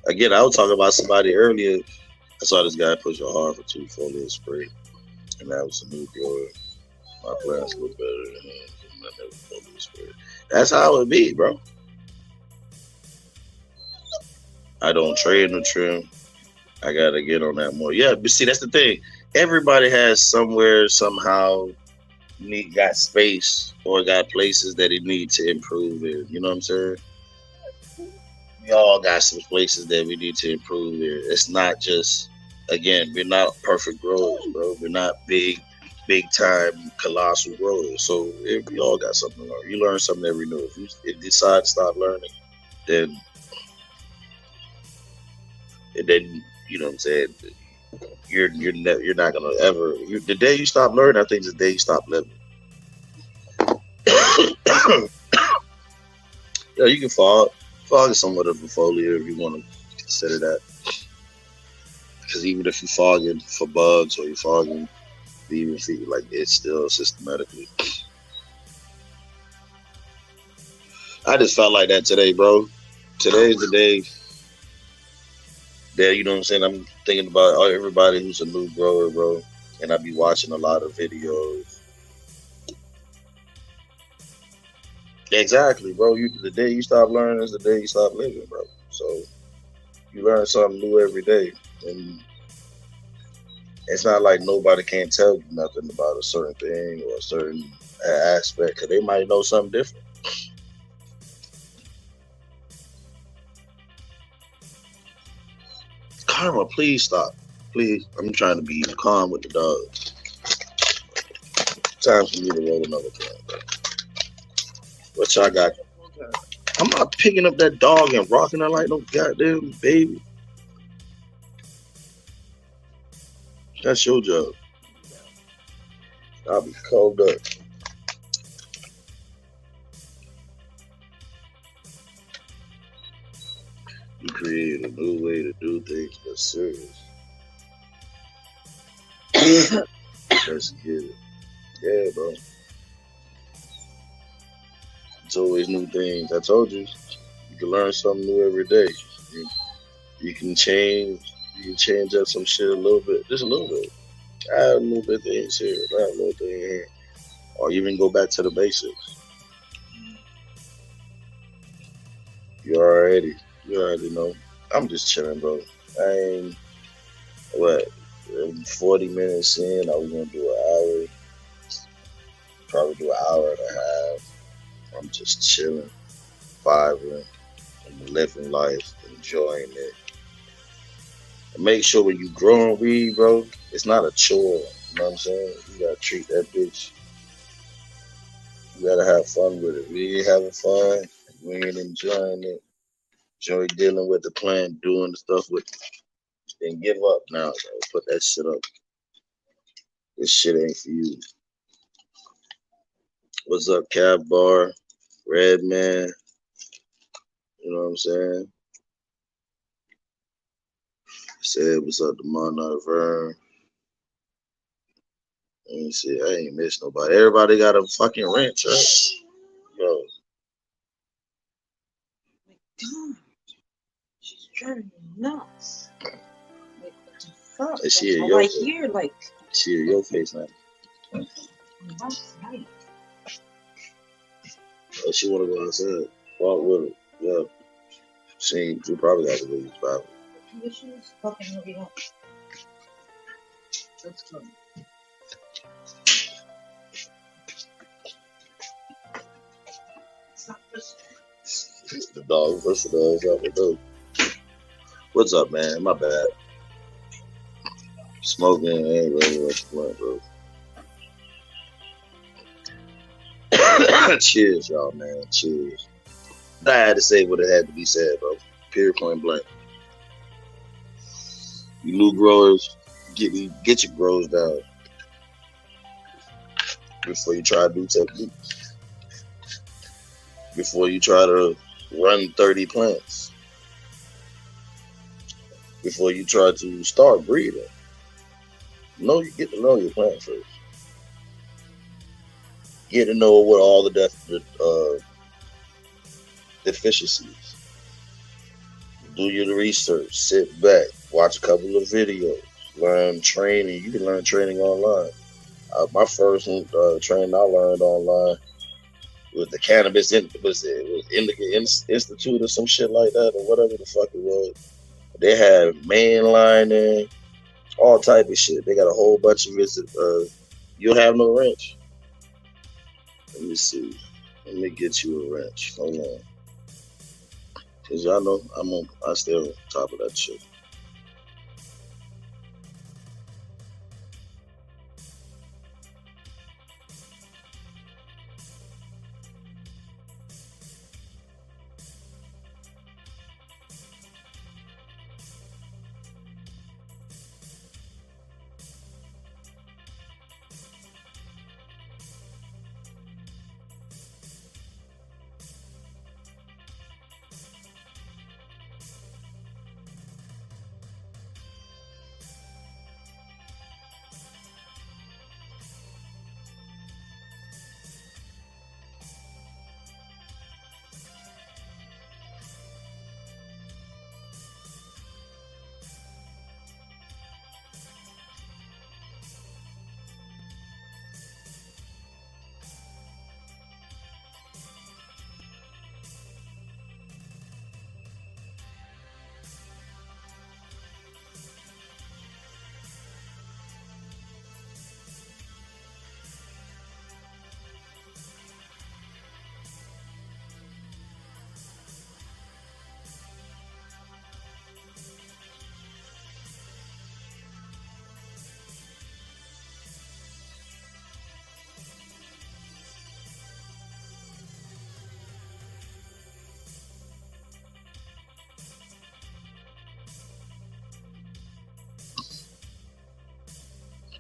Again, I was talking about somebody earlier. I saw this guy push a hard for 2 foliar spray, and that was a new grower. My plants look better than him. I never foliar spray. That's how it be, bro. I don't trade no trim. I gotta get on that more. Yeah, but see, that's the thing. Everybody has somewhere, somehow, got space or got places that it need to improve in. You know what I'm saying? We all got some places that we need to improve in. It's not just, again, we're not perfect growers, bro. We're not big time colossal growers. So we all got something to learn. You learn something every new. If you decide to stop learning, then you know what I'm saying. You're not gonna ever. The day you stop learning, I think is the day you stop living. Yeah, you can fog. Fog is somewhat of a foliar if you want to consider that. Because even if you're fogging for bugs or you're fogging even feed, like it's still systematically. I just felt like that today, bro. Today's the day that, you know what I'm saying, I'm thinking about everybody who's a new grower, bro. And I be watching a lot of videos. Exactly, bro. The day you stop learning is the day you stop living, bro. So you learn something new every day, and it's not like nobody can't tell you nothing about a certain thing or a certain aspect, because they might know something different. Karma, please stop. Please, I'm trying to be calm with the dogs. Time for me to roll another joint, bro. What y'all got? I'm not picking up that dog and rocking her like no goddamn baby. That's your job. I'll be cold up. You created a new way to do things, but serious. Let's get it. Yeah, bro. It's always new things. I told you, you can learn something new every day. You, you can change. You can change up some shit a little bit, just a little bit. Add a little bit of things here, add a little thing here, or even go back to the basics. You already, you already know. I'm just chilling, bro. I ain't what 40 minutes in. I was gonna do an hour, probably do an hour and a half. I'm just chilling, vibing, and living life, enjoying it. And make sure when you grow and weed, bro, it's not a chore. You know what I'm saying? You gotta treat that bitch. You gotta have fun with it. We ain't having fun. We ain't enjoying it. Enjoy dealing with the plant, doing the stuff with it. Then give up now, bro. Put that shit up. This shit ain't for you. What's up, Cab Bar? Red Man? You know what I'm saying? Said, what's up to Monarch Vern? Let me see. I ain't miss nobody. Everybody got a fucking wrench, right? Yo, Like, damn, she's driving me nuts. Like, what the fuck? is she in All your I face? hear, like, She in your face now. last night. Oh, she wanna go outside. Walk with her. Yeah. She probably got to leave. Probably. Maybe she was fucking moving up. Let's go. It's not this. The dog first of all is out the door. What's up, man? My bad. Smoking ain't really what you want, bro. Cheers, y'all, man. Cheers. I had to say what it had to be said, bro. Period, point blank. You new growers, get your grows down before you try to do techniques. Before you try to run 30 plants. Before you try to start breeding. You get to know your plant first. Get to know what all the deficiencies. Do your research. Sit back. Watch a couple of videos. Learn training. You can learn training online. My first training I learned online was the Cannabis Indica Institute or some shit like that, or whatever the fuck it was. They have mainlining, all type of shit. They got a whole bunch of it. You'll have no wrench. Let me see. Let me get you a wrench. Hold on. Cause y'all know I stay on top of that shit.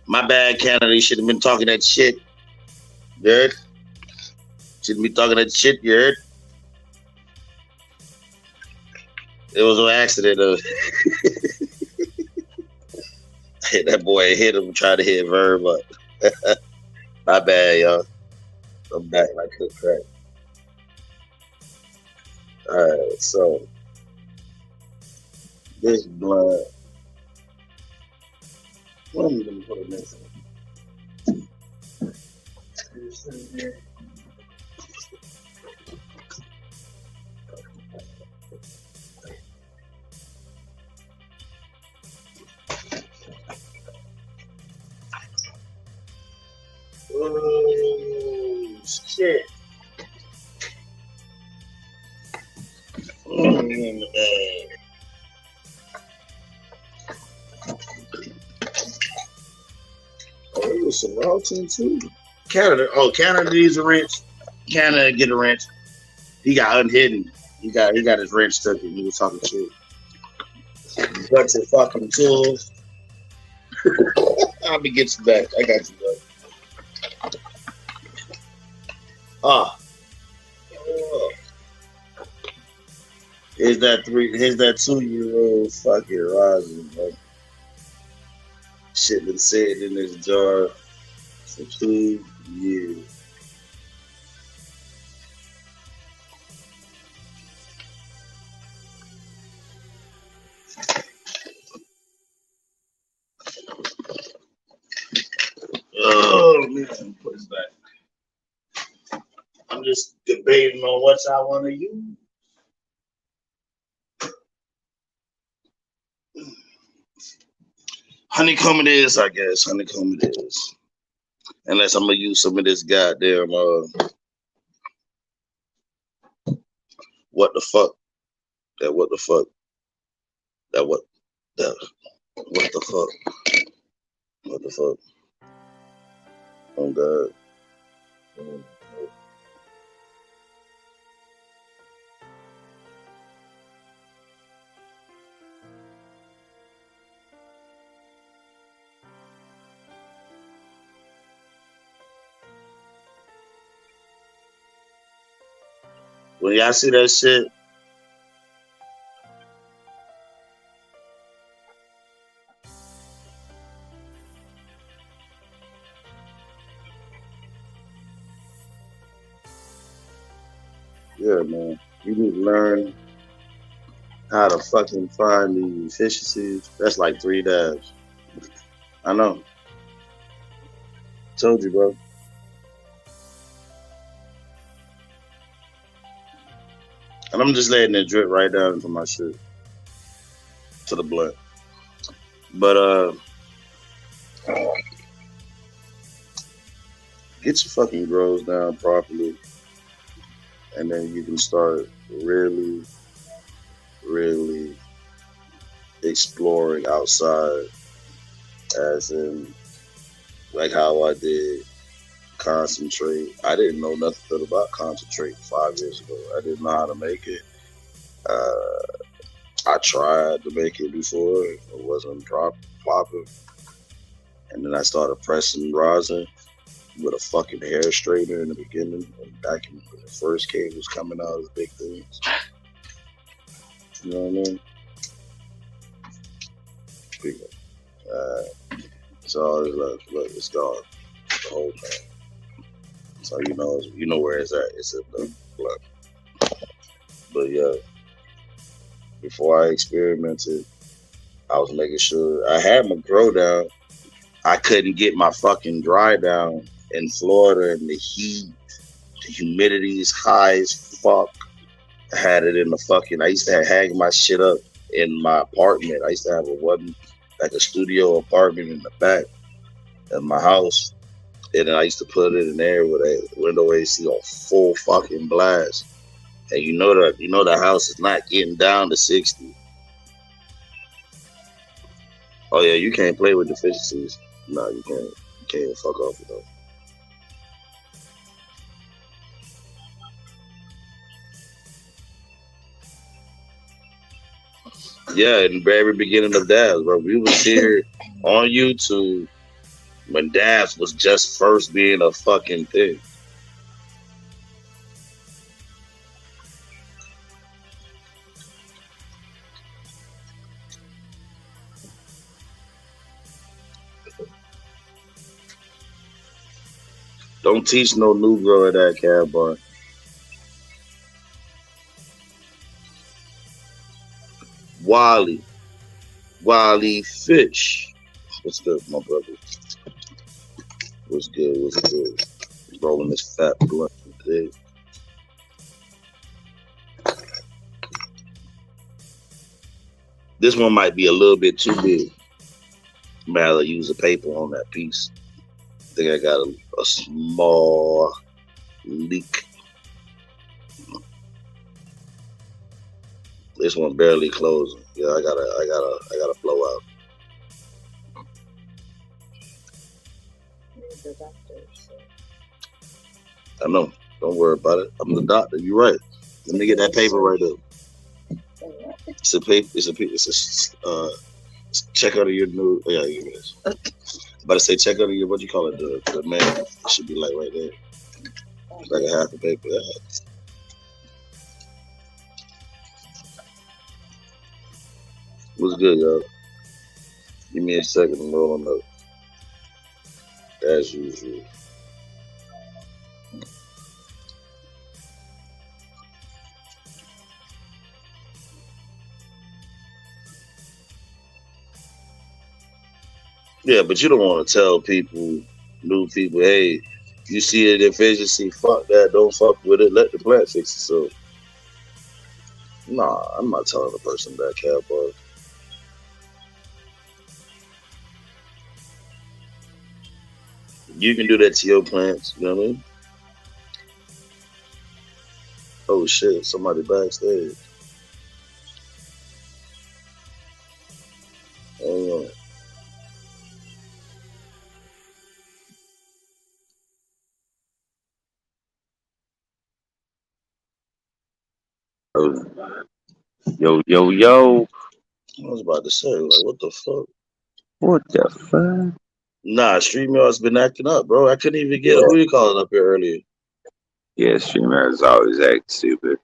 My bad, Canada. You should have been talking that shit. You heard? Shouldn't be talking that shit. You heard? It was an accident. That boy hit him, tried to hit Verb up. My bad, y'all. I'm back like a crack. Alright, so this blood. What am I gonna put it next to? Oh shit. Man. Oh, it was some Ralton too. Canada. Oh, Canada needs a wrench. Canada get a wrench. He got unhidden. He got his wrench took and he was talking shit. Bunch of fucking tools. I'll be get you back. I got you, bro. Ah. Oh. Here's that 2-year-old fucking rising, bro. Shit been sitting in this jar for 2 years. Oh man, put this back. I'm just debating on what I want to use. Honeycomb it is, I guess. Honeycomb it is. Unless I'm gonna use some of this goddamn what the fuck? That what the fuck? That what the fuck? What the fuck? Oh God. When y'all see that shit, yeah, man, you need to learn how to fucking find these efficiencies. That's like 3 dabs. I know. Told you, bro. And I'm just letting it drip right down into my shit. To the blunt. But get your fucking grows down properly. And then you can start really, really exploring outside, as in like how I did concentrate. I didn't know nothing about concentrate 5 years ago. I didn't know how to make it. I tried to make it before. It wasn't popping. And then I started pressing rosin with a fucking hair straightener in the beginning. And back when the first came was coming out as big things. You know what I mean? So look, it's gone. The whole thing. So you know where it's at. It's in the blood. But yeah, before I experimented, I was making sure I had my grow down. I couldn't get my fucking dry down in Florida, and the heat, the humidity is high as fuck. I had it in the fucking. I used to hang my shit up in my apartment. I used to have a studio apartment in the back of my house, and then I used to put it in there with a window AC on full fucking blast. And you know the house is not getting down to 60. Oh yeah, you can't play with deficiencies. No, you can't. You can't even fuck off with them. Yeah, in the very beginning of Dabs, bro. We was here on YouTube when Dabs was just first being a fucking thing. Don't teach no new grower that cat bar. Wally Fish. What's good, my brother? What's good? What's good? Rolling this fat blunt today. This one might be a little bit too big. Might use a paper on that piece. I think I got a small leak. This one barely closing. Yeah, I gotta blow out. The doctor, so. I know. Don't worry about it. I'm the doctor. You're right. Let me get that paper right up. It's a paper. It's a check out of your new. Yeah, you guys. About to say check out of your, what do you call it? The man. It should be like right there. It's like a half a paper. Yeah. What's good, y'all? Give me a second. I'm rolling up. As usual. Yeah, but you don't want to tell new people, hey, you see a deficiency, fuck that, don't fuck with it, let the plant fix itself. Nah, I'm not telling a person that, cowboy. You can do that to your plants, you know what I mean? Oh shit, somebody backstage. Hang on. Yo. I was about to say, like, what the fuck? What the fuck? Nah, StreamYard's been acting up, bro. I couldn't even get who you called up here earlier. Yeah, StreamYard is always acting stupid.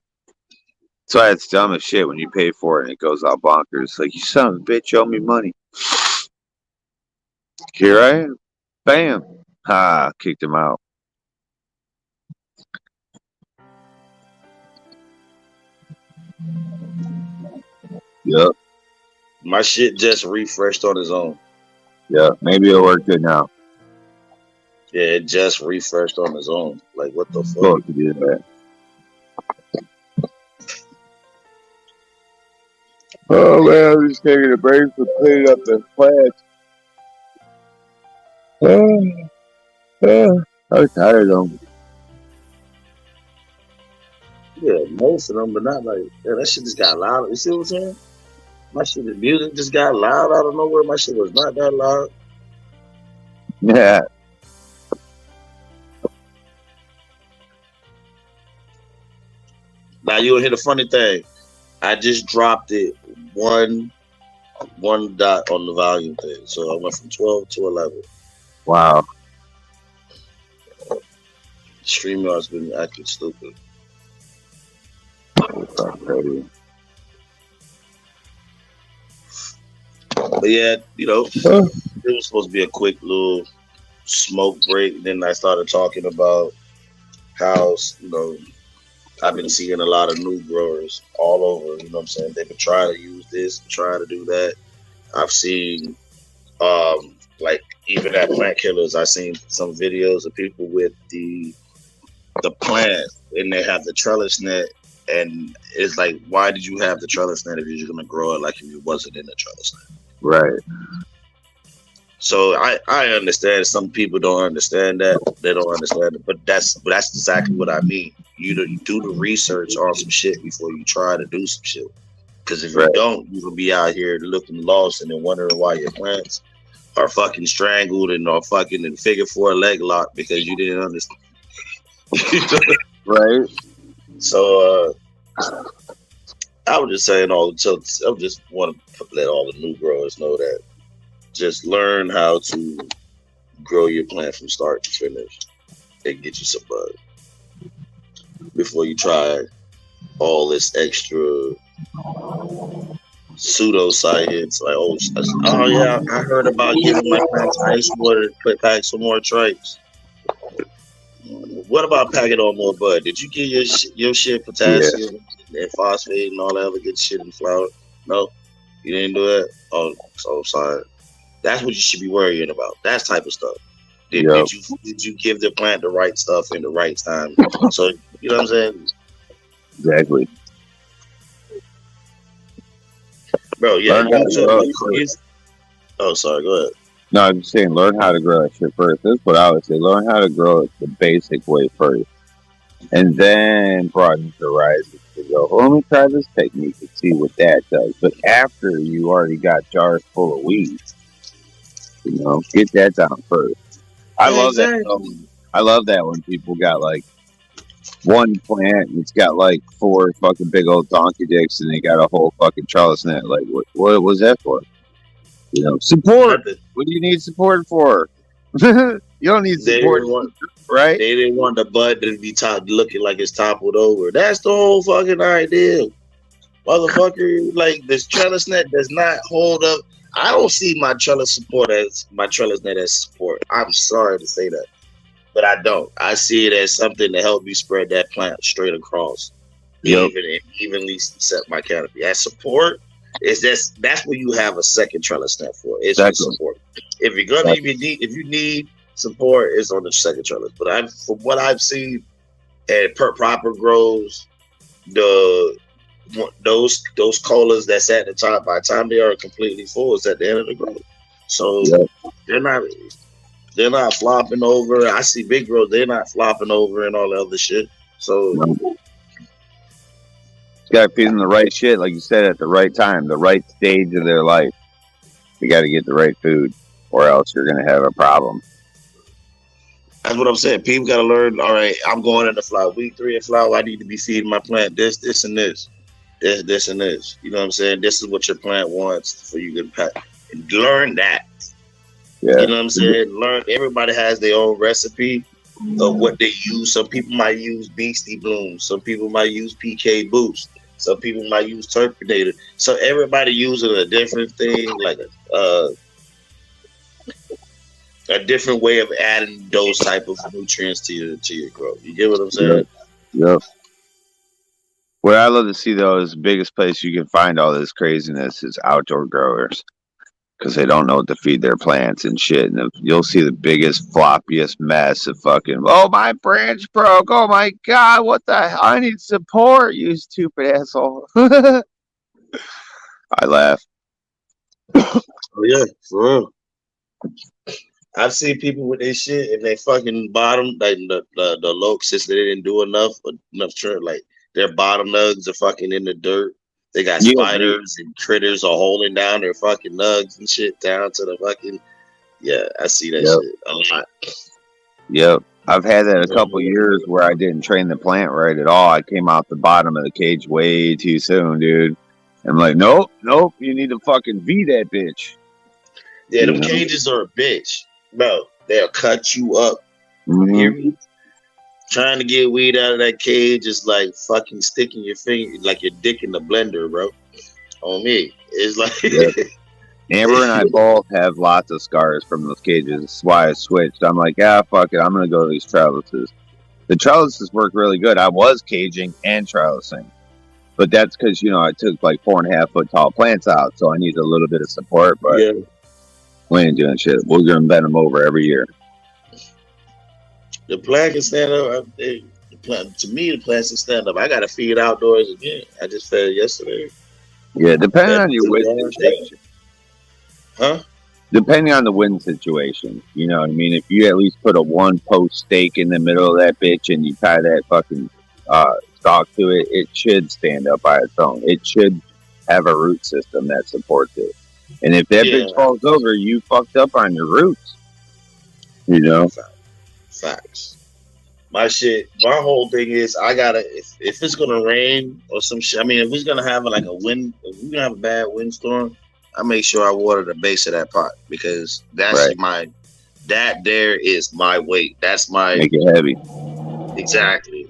That's why it's dumb as shit when you pay for it and it goes all bonkers. Like, you son of a bitch, you owe me money. Here I am. Bam. Ha, kicked him out. Yep. My shit just refreshed on its own. Yeah, maybe it'll work good now. Yeah, it just refreshed on its own. Like, what the fuck? Supposed to do that. Oh man, I'm just taking a break from cleaning up the plants. I'm tired of them. Yeah, most of them, but not like, yeah, that shit just got loud. You see what I'm saying? My shit, the music just got loud out of nowhere. My shit was not that loud. Yeah. Now you'll hear the funny thing. I just dropped it one dot on the volume thing. So I went from 12 to 11. Wow. StreamYard's been acting stupid. But yeah, you know, it was supposed to be a quick little smoke break. Then I started talking about how, you know, I've been seeing a lot of new growers all over. You know what I'm saying? They've been trying to use this, trying to do that. I've seen, like even at Plant Killers, I've seen some videos of people with the plant and they have the trellis net, and it's like, why did you have the trellis net if you're just gonna grow it like if it wasn't in the trellis net? Right. So I understand some people don't understand that. They don't understand it, but that's exactly what I mean. You do the research on some shit before you try to do some shit. Because if you don't, you will be out here looking lost and then wondering why your plants are fucking strangled and are fucking in figure 4 leg lock because you didn't understand. Right. So I was just saying I just want to let all the new growers know that just learn how to grow your plant from start to finish and get you some bud before you try all this extra pseudoscience. Like, oh yeah, I heard about giving my plants ice water to pack some more trikes. What about packing on more bud? Did you get your shit Yeah, potassium and phosphate and all that other good shit in flour? No, you didn't do that. Oh, so I'm sorry. That's what you should be worrying about. That type of stuff. Did yep, you give the plant the right stuff in the right time? So you know what I'm saying, exactly. bro? Yeah, Learn how to grow it you. first. Oh, sorry. Go ahead. No, I'm just saying, learn how to grow that shit first. That's what I would say. Learn how to grow it the basic way first, and then broaden your horizons to go. Well, let me try this technique and see what that does. But after you already got jars full of weeds, get that down first. I love that. Exactly. I love that when people got like one plant and it's got like four fucking big old donkey dicks and they got a whole fucking trellis net. Like, what was that for? Support. Nothing. What do you need support for? You don't need They support, didn't want. right? They didn't want the bud to be looking like it's toppled over. That's the whole fucking idea, motherfucker. Like this trellis net does not hold up. I don't see my trellis net as support. I'm sorry to say that, but I don't. I see it as something to help me spread that plant straight across, Yep. evenly set my canopy. As support, that's what you have a second trellis net for. It's for Exactly. support. If you're gonna if you need support, it's on the second trellis. But from what I've seen at proper grows, those colas that's at the top, by the time they are completely full, it's at the end of the growth. So Yep. they're not flopping over. I see big growth, they're not flopping over and all the other shit. So You got to feed them the right shit, like you said, at the right time, the right stage of their life. You got to get the right food, or else you're gonna have a problem. that's what I'm saying. People gotta learn, all right, I'm going into flower. Week 3 of flower, I need to be feeding my plant this, and this. This, and this. You know what I'm saying? This is what your plant wants for you to pack. Learn that. Yeah. You know what I'm saying? Learn. Everybody has their own recipe of what they use. Some people might use Beastie Blooms. Some people might use PK Boost. Some people might use Turpinator. So everybody using a different thing, like a different way of adding those type of nutrients to your growth. You get what I'm saying? Yep. What I love to see though is the biggest place you can find all this craziness is outdoor growers, because they don't know what to feed their plants and shit. And you'll see the biggest, floppiest mess of fucking, oh, my branch broke. Oh my God, what the hell? I need support, you stupid asshole. I laugh. Oh yeah, for real. I've seen people with their shit and they fucking bottom, like the locs, since they didn't do enough trim, like their bottom nugs are fucking in the dirt. They got Yeah, spiders and critters are holding down their fucking nugs and shit down to the fucking. Yeah, I see that Yep. shit a lot. Yep. I've had that a couple years where I didn't train the plant right at all. I came out the bottom of the cage way too soon, dude. I'm like, nope, you need to fucking V that bitch. Yeah, them You know? cages are a bitch, bro. They'll cut you up. Mhm. Hear me? Trying to get weed out of that cage is like fucking sticking your finger, like your dick in the blender, bro. On me, it's like. Yep. Amber and I both have lots of scars from those cages. That's why I switched. I'm like, fuck it. I'm going to go to these trellises. The trellises work really good. I was caging and trellising. But that's because, I took like 4.5 foot tall plants out. So I need a little bit of support. But Yeah. we ain't doing shit. We're going to bend them over every year. The plant can stand up. To me, the plant can stand up. I got to feed outdoors again. I just fed yesterday. Yeah, depending on your wind situation. Huh? Depending on the wind situation. You know what I mean? If you at least put a 1-post stake in the middle of that bitch and you tie that fucking stalk to it, it should stand up by its own. It should have a root system that supports it. And if that bitch falls over, you fucked up on your roots. Facts. My whole thing is I gotta, if it's gonna rain or some shit, I mean, if it's gonna have like a wind, if we're gonna have a bad windstorm, I make sure I water the base of that pot, because that's right. That there is my weight. That's my, make it heavy. Exactly.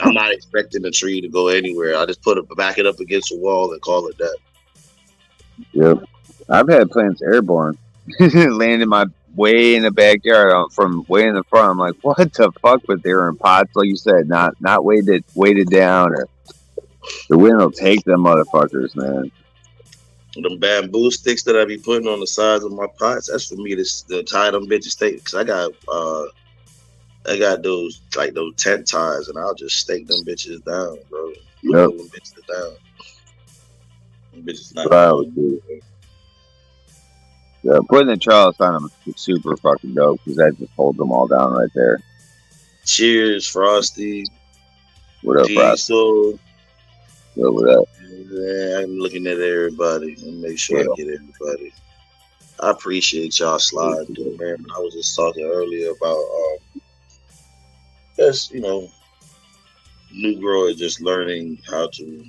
I'm not expecting the tree to go anywhere. I just back it up against a wall and call it that. Yep. I've had plants airborne land in my way in the backyard, from way in the front. I'm like, what the fuck? But they were in pots, like you said, not weighted down, or the wind will take them motherfuckers, man. Them bamboo sticks that I be putting on the sides of my pots, that's for me to tie them bitches stake. Cause I got those like those tent ties, and I'll just stake them bitches down, bro. Yep. Hold them bitches down. Them bitches not Wow, going. dude. Yeah, putting the trellis on them is super fucking dope because that just holds them all down right there. Cheers, Frosty. What up, Frosty? Diesel. What up? Yeah, I'm looking at everybody and make sure I get everybody. I appreciate y'all sliding through, man. I was just talking earlier about just new growers just learning how to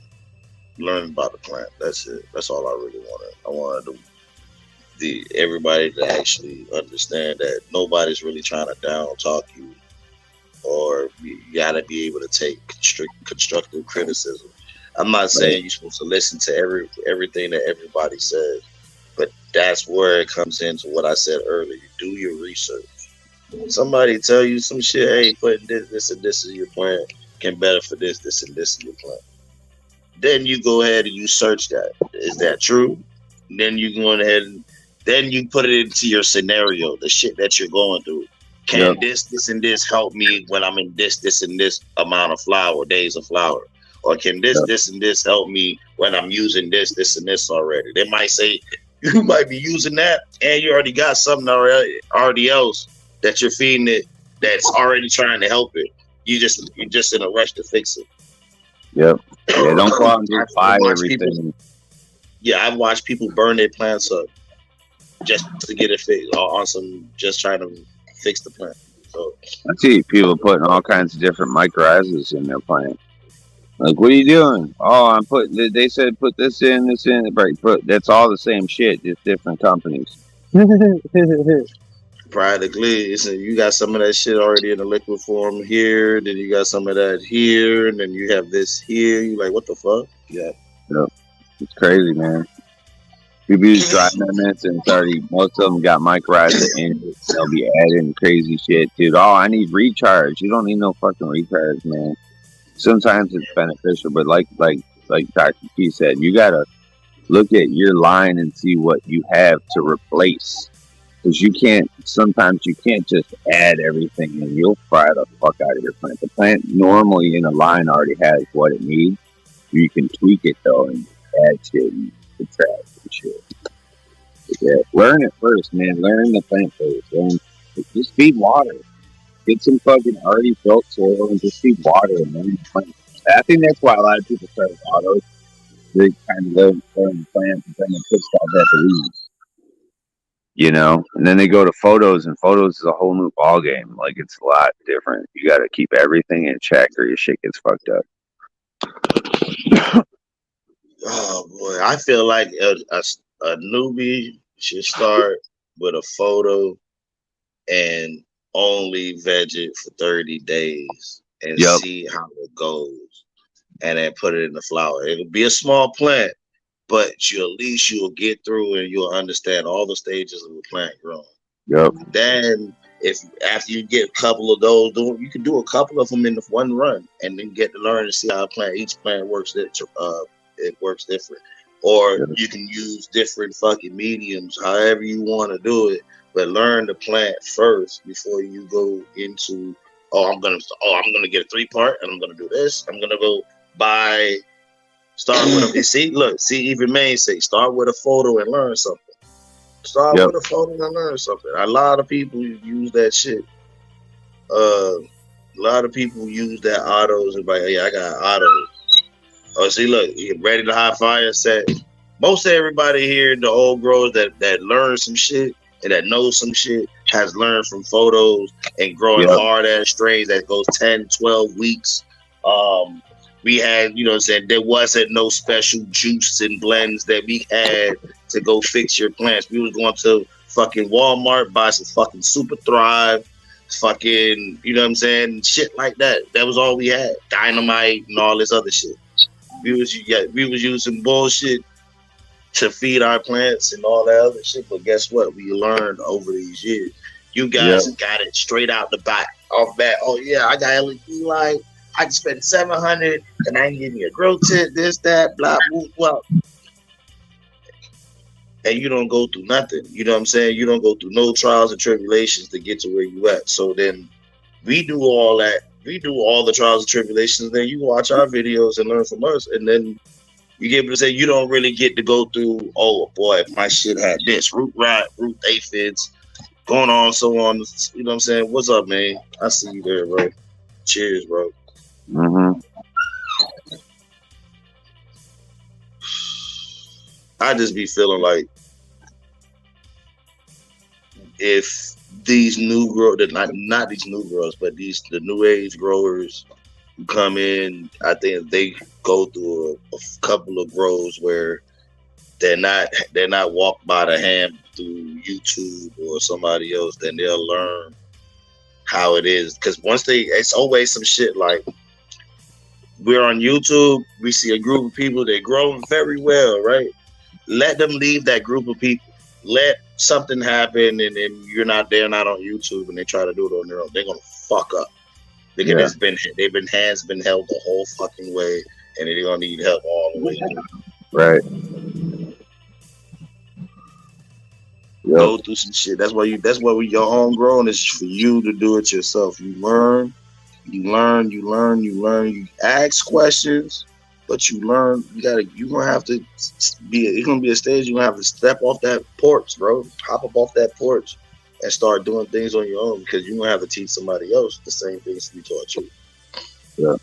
learn about the plant. That's it. That's all I really wanted. I wanted everybody to actually understand that nobody's really trying to down talk you, or you gotta be able to take constructive criticism. I'm not saying you're supposed to listen to everything that everybody says, but that's where it comes into what I said earlier. Do your research. Somebody tell you some shit, hey, putting this and this in your plant can better for this and this in your plant. Then you go ahead and you search that. Is that true? Then you go ahead and then you put it into your scenario, the shit that you're going through. Can this and this help me when I'm in this and this amount of flower, days of flower? Or can this and this help me when I'm using this and this already? They might say you might be using that and you already got something already else that you're feeding it that's already trying to help it. You're just in a rush to fix it. Yep. Yeah, don't go out and just buy everything. I've watched people burn their plants up just to get it fixed on some, just trying to fix the plant. So I see people putting all kinds of different mycorrhizas in their plant. Like, what are you doing? Oh, I'm putting. They said put this in, right? That's all the same shit, just different companies. Practically, you got some of that shit already in the liquid form here. Then you got some of that here, and then you have this here. You like, what the fuck? Yeah, it's crazy, man. People use dry amendments, and most of them got mycorrhiza in it. They'll be adding crazy shit, dude. Oh, I need recharge. You don't need no fucking recharge, man. Sometimes it's beneficial, but like Dr. P said, you gotta look at your line and see what you have to replace. Because sometimes you can't just add everything and you'll fry the fuck out of your plant. The plant normally in a line already has what it needs. You can tweak it though and add shit and subtract and shit. Yeah, learn it first, man. Learn the plant first. Just feed water. Get some fucking already built soil and just feed water and learn the plant. I think that's why a lot of people start with autos. They kind of learn the plant and then they put stuff at the weeds. And then they go to photos, and photos is a whole new ball game. Like, it's a lot different. You got to keep everything in check, or your shit gets fucked up. Oh boy, I feel like a newbie should start with a photo and only veg it for 30 days and see how it goes, and then put it in the flower. It'll be a small plant, but at least you'll get through and you'll understand all the stages of the plant growing. Yep. Then, after you get a couple of those, you can do a couple of them in the one run, and then get to learn and see how each plant works. It works different, or you can use different fucking mediums, however you want to do it. But learn the plant first before you go into. I'm gonna get a 3-part, and I'm gonna do this. I'm gonna go buy. Start with even Maine say start with a photo and learn something. Start with a photo and learn something. A lot of people use that shit. A lot of people use that autos and like, I got autos. Oh, see, look, you ready to high fire set. Most of everybody here, the old growers that learn some shit and that knows some shit, has learned from photos and growing hard ass strains that goes 10, 12 weeks. We had, there wasn't no special juice and blends that we had to go fix your plants. We was going to fucking Walmart, buy some fucking Super Thrive, fucking, shit like that. That was all we had. Dynamite and all this other shit. We was using bullshit to feed our plants and all that other shit. But guess what? We learned over these years. You Yep. guys got it straight out the back, off bat. Oh yeah, I got LED light. I can spend 700, and I can give me a grow tent, this, that, blah, blah, blah. And you don't go through nothing. You know what I'm saying? You don't go through no trials and tribulations to get to where you at. So then we do all that. We do all the trials and tribulations. Then you watch our videos and learn from us, and then you get able to say you don't really get to go through. Oh boy, my shit had this root rot, root aphids, going on, so on. You know what I'm saying? What's up, man? I see you there, bro. Cheers, bro. Mm-hmm. I just be feeling like if these new growers, not these new growers, but the new age growers who come in, I think they go through a couple of grows where they're not walked by the hand through YouTube or somebody else, then they'll learn how it is. Because it's always some shit like we're on YouTube, we see a group of people that grow very well, right? Let them leave that group of people. Let something happen, and then they're not on YouTube, and they try to do it on their own. They're gonna fuck up. Because hands been held the whole fucking way, and they're gonna need help all the way. Right. Yep. Go through some shit. That's why your homegrown is for you to do it yourself. You learn. You ask questions. But you learn, you're gonna have to it's gonna be a stage you're gonna have to step off that porch, bro. Hop up off that porch and start doing things on your own because you're gonna have to teach somebody else the same things we taught you. Yeah.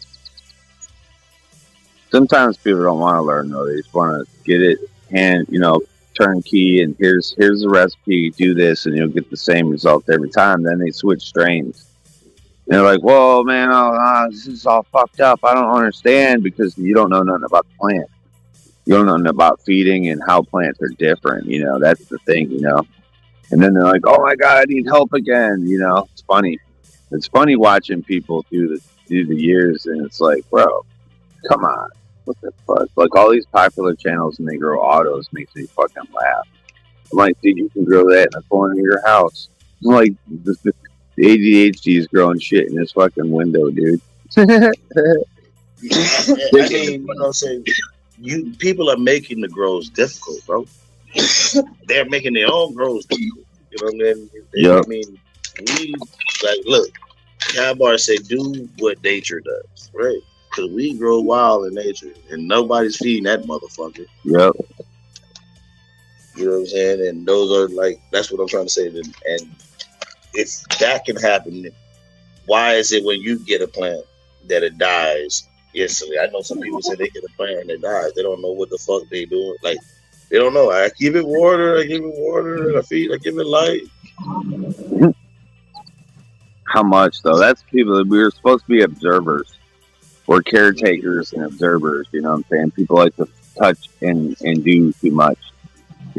Sometimes people don't want to learn though. They just want to get it and turnkey and here's the recipe, do this and you'll get the same result every time. Then they switch strains. And they're like, whoa, man, this is all fucked up. I don't understand because you don't know nothing about the plant. You don't know nothing about feeding and how plants are different. That's the thing, And then they're like, oh, my God, I need help again. It's funny. It's funny watching people through the years. And it's like, bro, come on. What the fuck? Like all these popular channels and they grow autos makes me fucking laugh. I'm like, dude, you can grow that in the corner of your house. I'm like, the ADHD is growing shit in this fucking window, dude. I mean, people are making the grows difficult, bro. They're making their own grows difficult. You know what I mean? Yep. I mean, we look. Cowboy say, do what nature does, right? Because we grow wild in nature, and nobody's feeding that motherfucker. Yep. You know what I'm saying? And those are that's what I'm trying to say. And if that can happen, why is it when you get a plant that it dies instantly? I know some people say they get a plant and it dies. They don't know what the fuck they doing. Like they don't know. I give it water. I give it light. How much though? That's people. We were supposed to be observers. We're caretakers and observers. You know what I'm saying? People like to touch and do too much.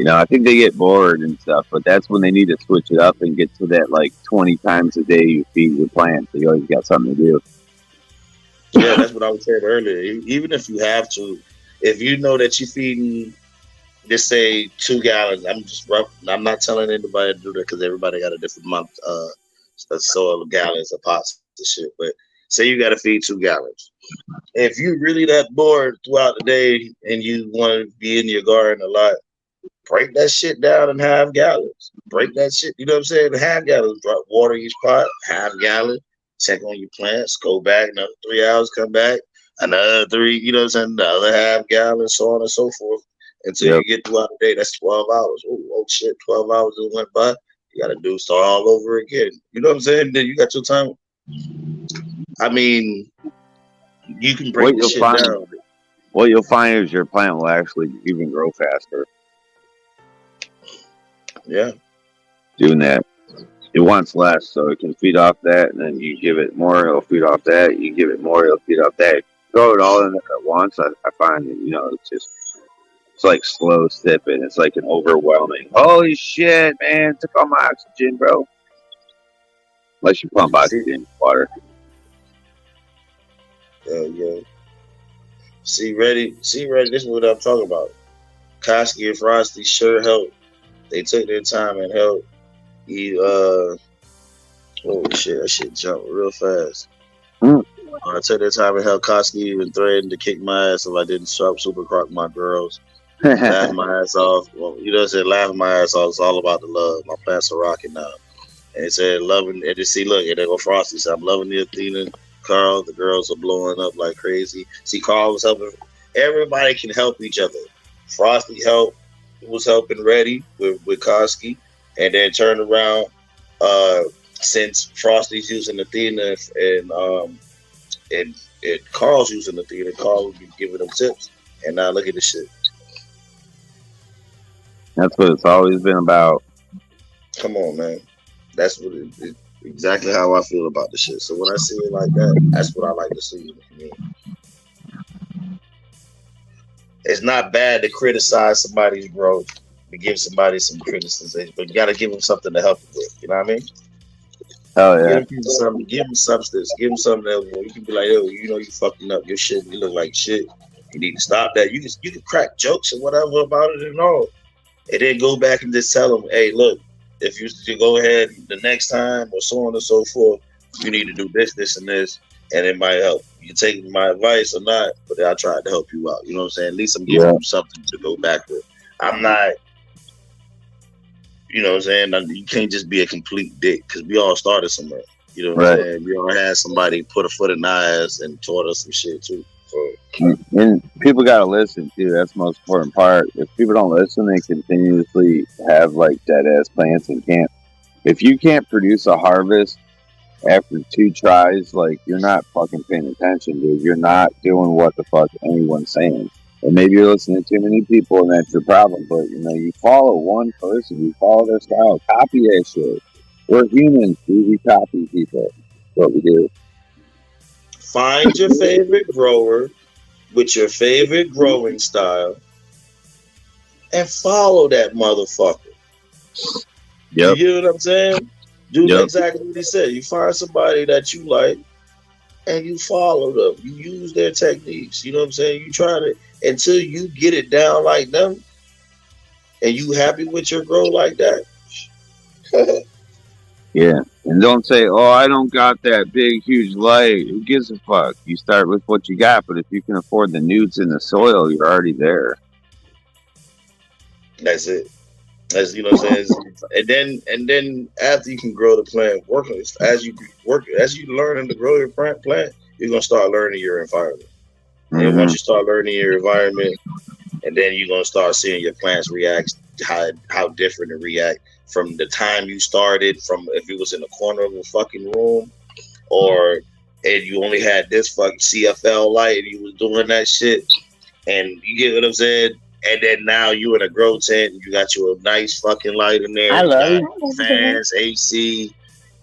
I think they get bored and stuff, but that's when they need to switch it up and get to that 20 times a day you feed your plants. So you always got something to do. Yeah, that's what I was saying earlier. Even if you have to, if you know that you're feeding, just say 2 gallons. I'm not telling anybody to do that because everybody got a different month. So gallons of pots and shit. But say you got to feed 2 gallons. If you really that bored throughout the day and you want to be in your garden a lot, break that shit down in half gallons. Break that shit, you know what I'm saying? Half gallons. Drop water each pot, half gallon. Check on your plants. Go back another 3 hours. Come back another 3. You know what I'm saying? Another half gallon, so on and so forth, until you get throughout the day. That's 12 hours. Oh shit! 12 hours just went by. You got to start all over again. You know what I'm saying? Then you got your time. I mean, you can break the shit down. What you'll find is your plant will actually even grow faster. Yeah. Doing that. It wants less, so it can feed off that, and then you give it more, it'll feed off that. You give it more, it'll feed off that. Throw it all in there at once. I find that, it's like slow sipping. It's like an overwhelming. Holy shit, man! Took all my oxygen, bro. Unless you pump oxygen in water. Yeah. See, ready. This is what I'm talking about. Koski and Frosty sure helped. They took their time and helped. He holy shit, that shit jumped real fast. Mm. I took their time and helped. Koski even threatened to kick my ass if I didn't super crock my girls. Laughing my ass off. Well, you know what I'm saying? Laughing my ass off. It's all about the love. My plants are rocking now. And it said loving, and just see, look, and they go Frosty. So I'm loving the Athena, Carl. The girls are blowing up like crazy. See, Carl was helping. Everybody can help each other. Frosty was helping Reddy with Koski, and then turned around. Since Frosty's using Athena and Carl's using Athena, Carl would be giving them tips. And now look at this shit. That's what it's always been about. Come on, man. That's what exactly how I feel about the shit. So when I see it like that, that's what I like to see in the community. It's not bad to criticize somebody's growth, to give somebody some criticism, but you got to give them something to help them with. You know what I mean? Oh yeah. Give them something. Give them substance. Give them something that you can be like, oh, you know, you fucking up your shit. You look like shit. You need to stop that. You can crack jokes and whatever about it and all, and then go back and just tell them, hey, look, if you go ahead the next time or so on and so forth, you need to do this, this, and this, and it might help. You take my advice or not, but I tried to help you out. You know what I'm saying? At least I'm giving you something to go back with. I'm not, you know what I'm saying? You can't just be a complete dick because we all started somewhere. You know what I'm saying? We all had somebody put a foot in our ass and taught us some shit too. So, and people gotta listen too. That's the most important part. If people don't listen, they continuously have like dead ass plants and can't. If you can't produce a harvest after 2 tries, like you're not fucking paying attention, dude. You're not doing what the fuck anyone's saying. And maybe you're listening to too many people, and that's your problem. But you know, you follow one person, you follow their style, copy that shit. We're humans, dude. We copy people. That's what we do. find your favorite grower with your favorite growing style and follow that motherfucker. Yep. You get what I'm saying? Do exactly what he said. You find somebody that you like and you follow them. You use their techniques. You know what I'm saying? You try to until you get it down like them and you happy with your grow like that. Yeah. And don't say, oh, I don't got that big, huge light. Who gives a fuck? You start with what you got, but if you can afford the nudes in the soil, you're already there. That's it. As you know what I'm saying? And then after you can grow the plant, as you learn to grow your plant, you're gonna start learning your environment. And once you start learning your environment, and then you're gonna start seeing your plants react, how different it react from the time you started, from if it was in the corner of a fucking room, or and you only had this fucking CFL light and you was doing that shit, and you get what I'm saying? And then now you in a grow tent and you got you a nice fucking light in there. I love you got fans, AC,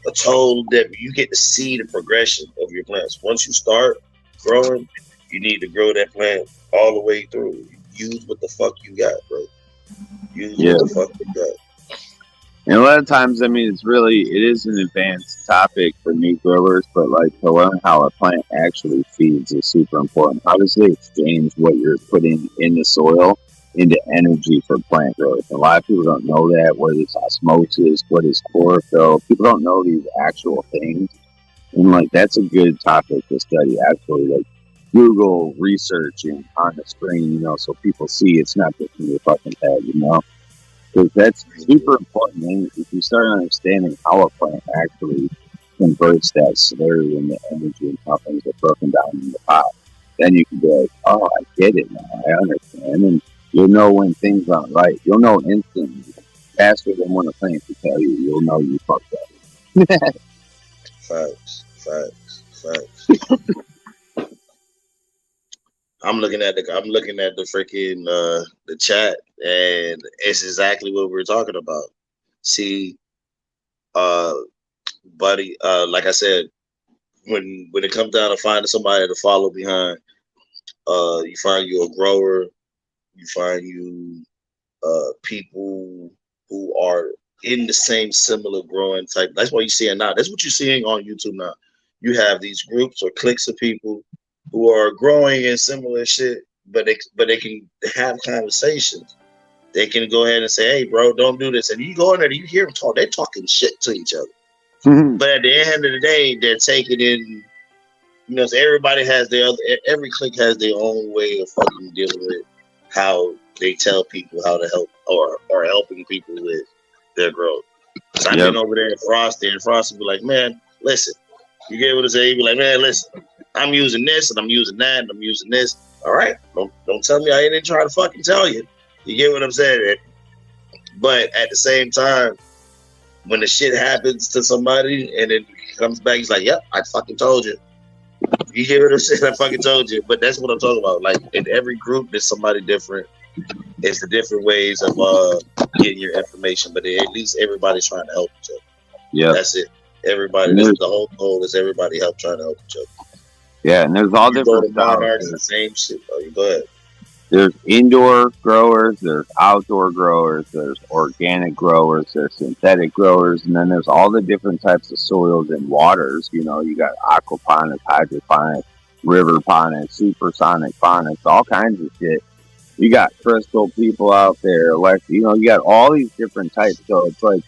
a total different. You get to see the progression of your plants. Once you start growing, you need to grow that plant all the way through. Use what the fuck you got, bro. Use what the fuck you got. And a lot of times, I mean, it is an advanced topic for new growers, but like to learn how a plant actually feeds is super important. How does it exchange what you're putting in the soil into energy for plant growth? A lot of people don't know that. What is osmosis? What is chlorophyll? People don't know these actual things. And like, that's a good topic to study. Actually, like Google researching on the screen, you know, so people see it's not just in your fucking head, you know. Because that's super important. And if you start understanding how a plant actually converts that slurry into energy and how things are broken down in the pot, then you can be like, oh, I get it now. I understand. And you'll know when things aren't right. You'll know instantly, faster than when a plant can tell you. You'll know you fucked up. Facts. I'm looking at the freaking the chat, and it's exactly what we're talking about. See, buddy, like I said, when it comes down to finding somebody to follow behind, you find you a grower, you find you people who are in the same similar growing type. That's what you're seeing now. That's what you're seeing on YouTube now. You have these groups or cliques of people who are growing in similar shit, but they can have conversations they can go ahead and say, "Hey, bro, don't do this." And you go in there, you hear them talk. They're talking shit to each other. But at the end of the day, they're taking in. So everybody has every clique has their own way of fucking dealing with how they tell people how to help or helping people with their growth. So I've been over there in Frosty, and Frosty be like, "Man, listen, you get what I say?" He be like, "Man, listen, I'm using this and I'm using that and I'm using this. All right, don't tell me I ain't trying to fucking tell you. You get what I'm saying?" But at the same time, when the shit happens to somebody and then he comes back, he's like, "Yep, I fucking told you." You get what I'm saying? I fucking told you. But that's what I'm talking about. Like in every group, there's somebody different. It's the different ways of getting your information, but at least everybody's trying to help each other. Yeah, that's it. Everybody. The whole goal is everybody trying to help each other. Yeah, and there's all different styles. The same shit. Oh, you go ahead. There's indoor growers, there's outdoor growers, there's organic growers, there's synthetic growers, and then there's all the different types of soils and waters. You got aquaponics, hydroponics, riverponics, supersonic phonics, all kinds of shit. You got crystal people out there, you got all these different types. So it's like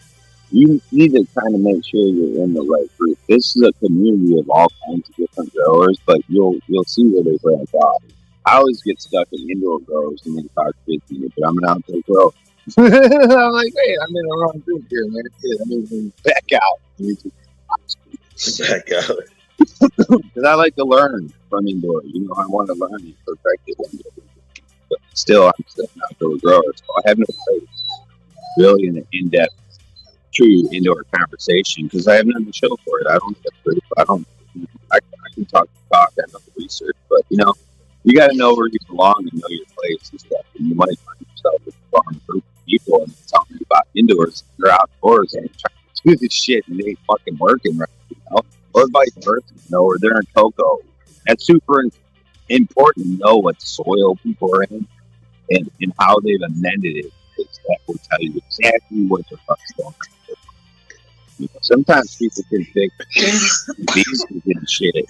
you need to kind of make sure you're in the right group. This is a community of all kinds of different growers, but you'll see where they branch off. I always get stuck in indoor growers and then talk shit to me, but I'm an outdoor grower. I'm like, hey, I'm in the wrong group here, man. I mean, back out. Back out. Because I like to learn from indoor. I want to learn and perfect it. But still, I'm still an outdoor grower, so I have no place really in an in-depth, true indoor conversation because I have nothing to show for it. I don't get proof. I can talk. I know the research, but you got to know where you belong and know your place and stuff. And you might find yourself with a farm group of people and talking about indoors. They're outdoors and trying to do this shit and they ain't fucking working right, or vice versa, or they're in cocoa. That's super important to know what soil people are in and how they've amended it. Because that will tell you exactly what the fuck's going on. Sometimes people can fix diseases and shit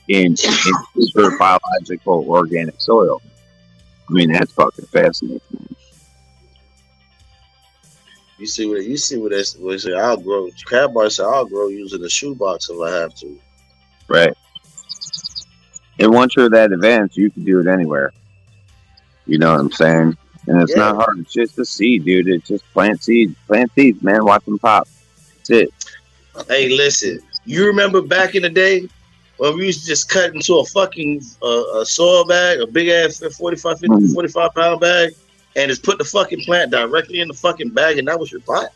in super biological organic soil. I mean, that's fucking fascinating. You see what that's I'll grow. Crab bar said I'll grow using a shoebox if I have to. Right. And once you're that advanced, you can do it anywhere. You know what I'm saying? And it's not hard. It's just a seed, dude. It's just plant seeds. Plant seeds, man. Watch them pop. That's it. Hey, listen. You remember back in the day when we used to just cut into a fucking a soil bag, a big ass 45 pound bag, and just put the fucking plant directly in the fucking bag, and that was your pot?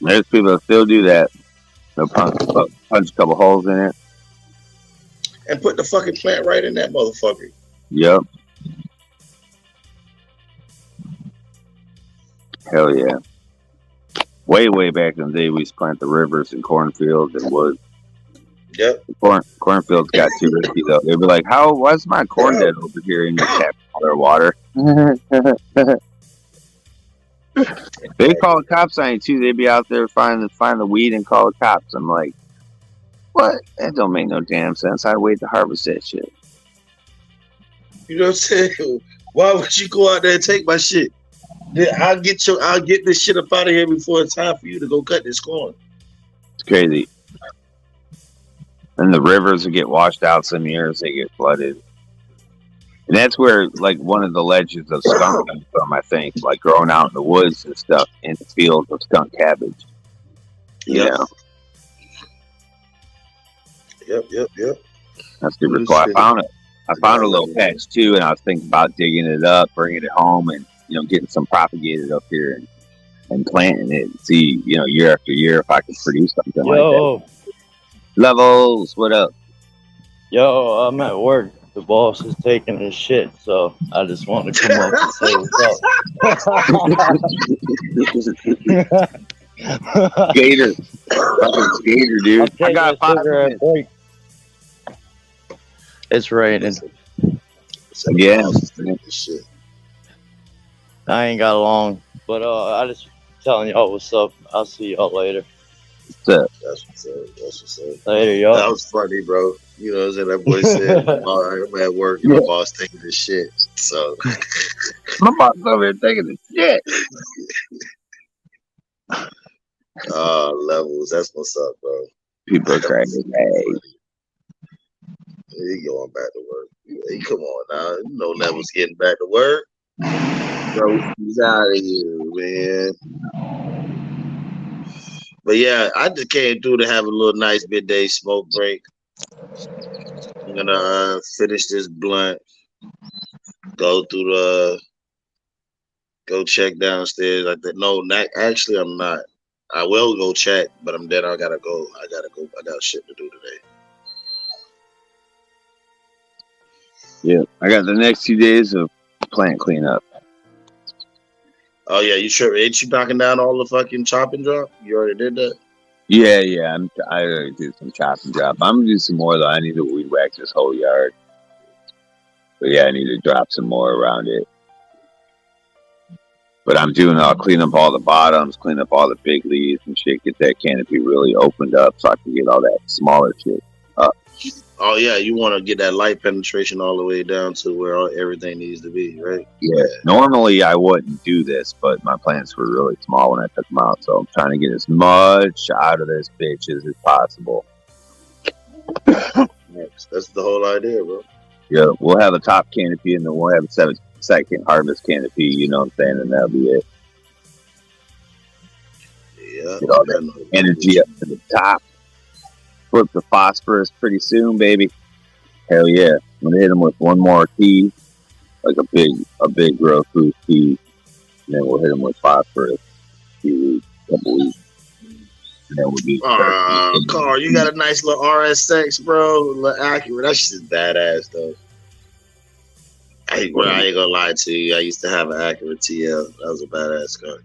There's people that still do that. They'll punch a couple holes in it. And put the fucking plant right in that motherfucker. Yep. Hell yeah. Way back in the day, we used to plant the rivers and cornfields and woods. Yep. Cornfields got too risky, though. They'd be like, why's my corn dead over here and you tap all their water? They call the cops on you, too. They'd be out there find the weed and call the cops. I'm like, what? That don't make no damn sense. I'd wait to harvest that shit. You know what I'm saying? Why would you go out there and take my shit? I'll get this shit up out of here before it's time for you to go cut this corn. It's crazy. And the rivers will get washed out some years, they get flooded. And that's where, like, one of the legends of skunk comes from, I think. Like, growing out in the woods and stuff in the fields of skunk cabbage. Yep. Yeah. Yep. That's super cool. I found a little patch, too, and I was thinking about digging it up, bringing it home, and, getting some propagated up here and planting it and see, year after year if I can produce something like that. Levels, what up? Yo, I'm at work. The boss is taking his shit, so I just want to come up and say what's up. Gator. Fucking Gator, dude. I got 5 minutes. It's raining. Yeah. I ain't got long, but I just telling y'all what's up. I'll see y'all later. What's up? That's what's up. Later, y'all. That was funny, bro. You know what I'm saying? That boy said, I'm at work and my boss taking this shit. So My mom's over here taking the shit. Levels. That's what's up, bro. People are crazy. Hey. He going back to work. Hey, come on now. You know Levels getting back to work. Bro, he's out of here, man. But yeah, I just came through to have a little nice midday smoke break. I'm gonna finish this blunt. Go check downstairs. Actually, I'm not. I will go check, but I gotta go. I got shit to do today. Yeah, I got the next 2 days of plant cleanup. Oh yeah, you sure? Ain't you knocking down all the fucking chop and drop? You already did that? Yeah. I already did some chop and drop. I'm gonna do some more though. I need to weed whack this whole yard. But yeah, I need to drop some more around it. But I'll clean up all the bottoms, clean up all the big leaves and shit, get that canopy really opened up so I can get all that smaller shit up. Oh yeah, you want to get that light penetration all the way down to where everything needs to be, right? Yeah. Normally I wouldn't do this, but my plants were really small when I took them out, so I'm trying to get as much out of this bitch as possible. That's the whole idea, bro. Yeah, we'll have a top canopy and then we'll have a second harvest canopy, you know what I'm saying, and that'll be it. Yeah. Get all that energy up to the top. Flip the phosphorus pretty soon, baby. Hell yeah. I'm gonna hit them with one more tea, like a big growth boost tea, and then we'll hit them with phosphorus couple weeks. And then we'll be Carl, you got a nice little RS6, bro. Little accurate. That shit's badass though. I ain't gonna lie to you. I used to have an accurate TL. That was a badass car.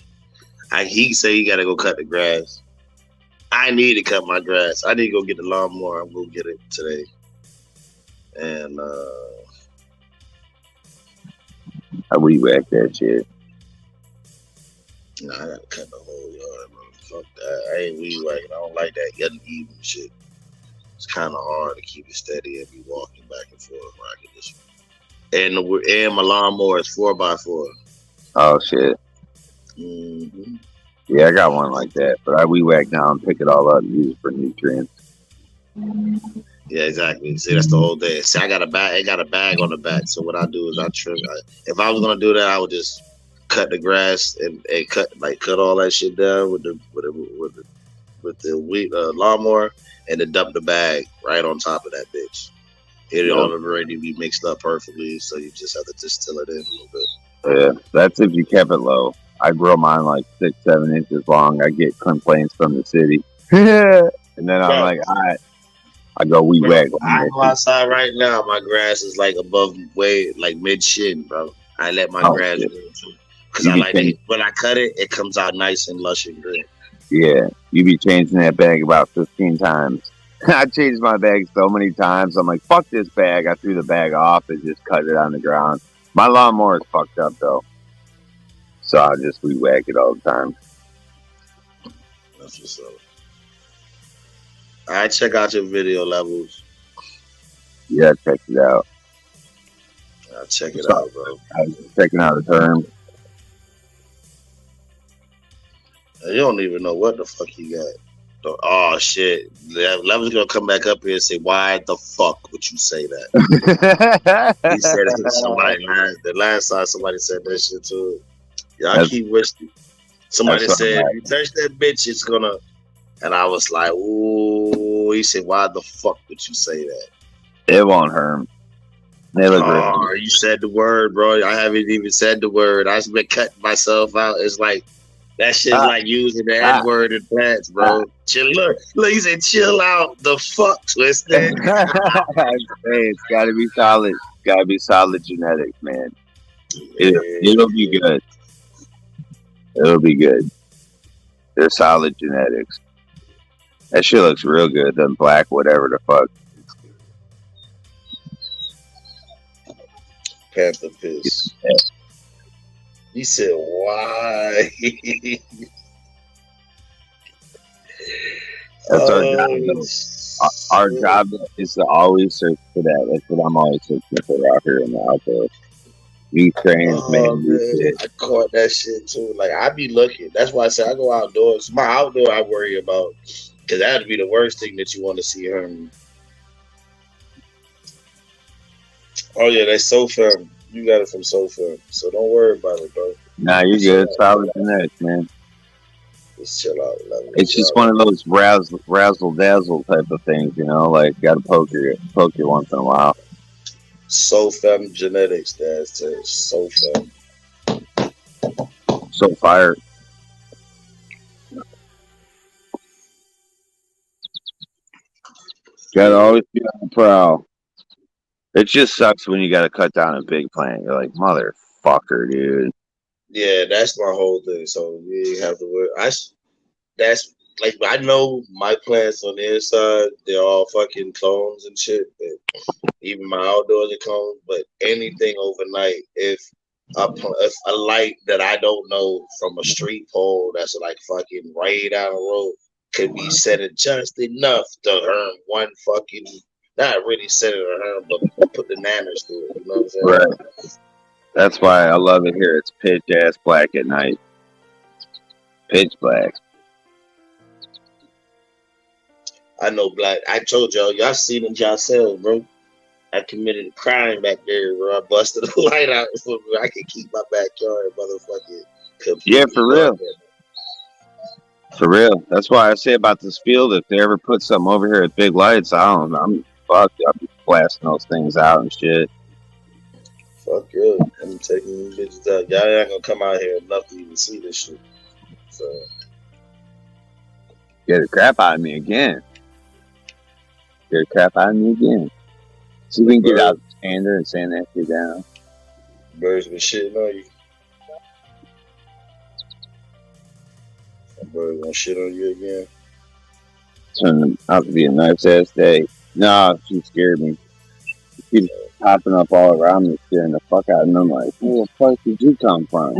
He say he gotta go cut the grass. I need to cut my grass. I need to go get the lawnmower. I'm gonna get it today. And I weed whack that shit. I gotta cut the whole yard, bro. Fuck that. I ain't weed whacking. I don't like that uneven shit. It's kind of hard to keep it steady and be walking back and forth. Where I can just and my lawnmower is 4x4. Oh shit. Mm-hmm. Yeah, I got one like that, but I weed whack down, pick it all up, and use it for nutrients. Yeah, exactly. See, that's the whole thing. See, I got a bag. I got a bag on the back. So what I do is I trim. If I was gonna do that, I would just cut the grass and cut all that shit down with the weed lawnmower and then dump the bag right on top of that bitch. It already be mixed up perfectly, so you just have to distill it in a little bit. Yeah, that's if you kept it low. I grow mine like 6-7 inches long. I get complaints from the city, and then I'm like, all right. I go weed whack. I go outside right now. My grass is like above like mid shin, bro. I let my grass grow too because I like it. When I cut it, it comes out nice and lush and green. Yeah, you be changing that bag about 15 times. I changed my bag so many times. I'm like, fuck this bag. I threw the bag off and just cut it on the ground. My lawnmower is fucked up though, so I just weed whack it all the time. That's what's up. All right, check out your video levels. Yeah, check it out. I'll check it out, bro. I was checking out the term. You don't even know what the fuck he got. Oh shit! Levels gonna come back up here and say, "Why the fuck would you say that?" He said it to somebody. The last time somebody said that shit to it. Y'all keep wishing. Somebody said, "You touch that bitch, it's gonna." And I was like, "Ooh." He said, "Why the fuck would you say that?" It won't hurt. They look real. You said the word, bro. I haven't even said the word. I've been cutting myself out. It's like that shit's like using the N word in plants, bro. Chill. Look, he said, "Chill out." The fuck, Twisted. Hey, it's gotta be solid. Gotta be solid genetics, man. It'll be good. It'll be good. They're solid genetics. That shit looks real good. Them black, whatever the fuck. Panther piss. Yeah. He said, "Why?" That's our job. Our job is to always search for that. That's what I'm always searching for out here in the outdoors. These trains Oh man, this man, shit. I caught that shit too. Like I be looking. That's why I say I go outdoors. My outdoor I worry about because that'd be the worst thing that you want to see her. Oh yeah, that's so fun. You got it from so fun. So don't worry about it, bro. Nah, you Just chill good. out. Solid genetics, man. Just chill out. It's just one of those razzle dazzle type of things, you know. Like, got to poke you once in a while. So fam genetics. That's it. So fam. So fire. Gotta Yeah. always be on the prowl. It just sucks when you gotta cut down a big plant. You're like, motherfucker, dude. Yeah, that's my whole thing. So you ain't have to worry. That's like I know my plants on the inside, they're all fucking clones and shit. And even my outdoors are clones. But anything overnight, if a light that I don't know from a street pole that's like fucking way down the road could be set it just enough to earn one fucking not really set it or earn, but put the nanners through it. You know what I'm saying? Right. That's why I love it here. It's pitch ass black at night. Pitch black. I know black. I told y'all seen it yourselves, bro. I committed a crime back there where I busted the light out so I could keep my backyard motherfucking Yeah, completely for dark. real. For real. That's why I say about this field, if they ever put something over here with big lights, I'm fucked. I'll be blasting those things out and shit. Fuck yeah. I'm taking these bitches out. Y'all ain't gonna come out here enough to even see this shit. So Get the crap out of me again. Get the crap out of me again. See if we can get out the standard and sand that shit down. birds been shitting on you. Birds gonna shit on you again. Turning out to be a nice ass day. Nah, she scared me. She keeps popping up all around me, scaring the fuck out of me. I'm like, where the fuck did you come from?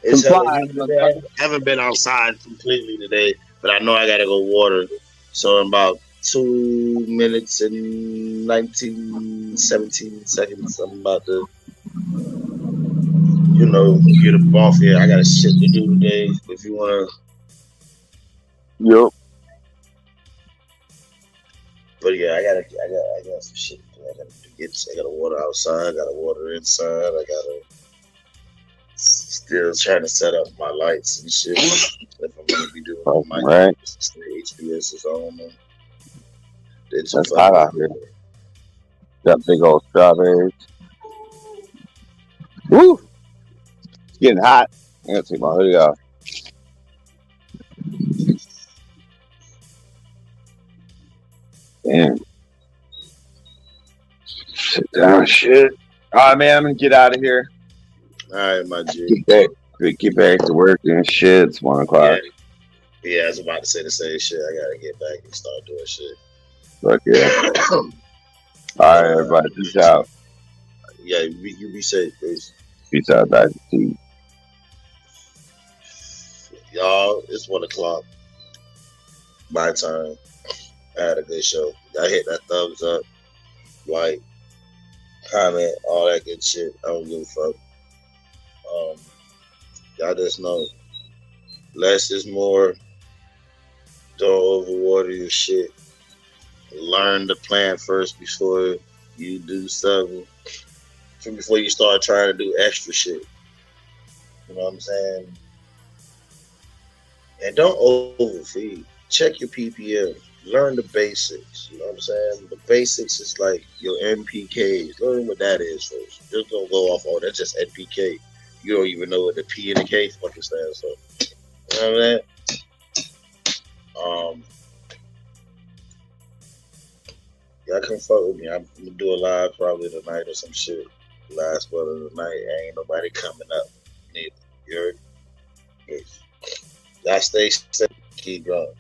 It's hella Comply, humid today. I haven't been outside completely today, but I know I gotta go water. So in about 2 minutes and 19, 17 seconds, I'm about to, get up off here. I got a shit to do today. If you wanna, Yup. but yeah, I got some shit to do. I gotta water outside. I gotta water inside. I gotta still trying to set up my lights and shit. If I'm gonna be doing my Right. HBS is on. That's hot out here. Got big old strawberries. Woo! It's getting hot. I gotta take my hoodie off. Damn. Sit down, shit. Alright, man, I'm gonna get out of here. Alright, my G. Get back to work and shit. It's 1 o'clock. Yeah, I was about to say the same shit. I gotta get back and start doing shit. Fuck yeah. Alright, everybody. Peace out. Yeah, you be safe, please. Peace out, Dr. T. Y'all, it's 1 o'clock. My time. I had a good show. I hit that thumbs up, like, comment, all that good shit. I don't give a fuck. Y'all just know less is more. Don't overwater your shit. Learn the plan first before you do something. Before you start trying to do extra shit. You know what I'm saying? And don't overfeed. Check your ppm. Learn the basics. You know what I'm saying? The basics is like your NPKs. Learn what that is first. Just don't go off, oh, that's just NPK. You don't even know what the P and the K fucking stands for. You know what I'm saying? Y'all come fuck with me. I'm gonna do a live probably tonight or some shit. Last part of the night. Ain't nobody coming up. Neither. You heard? Y'all stay safe. Keep growing.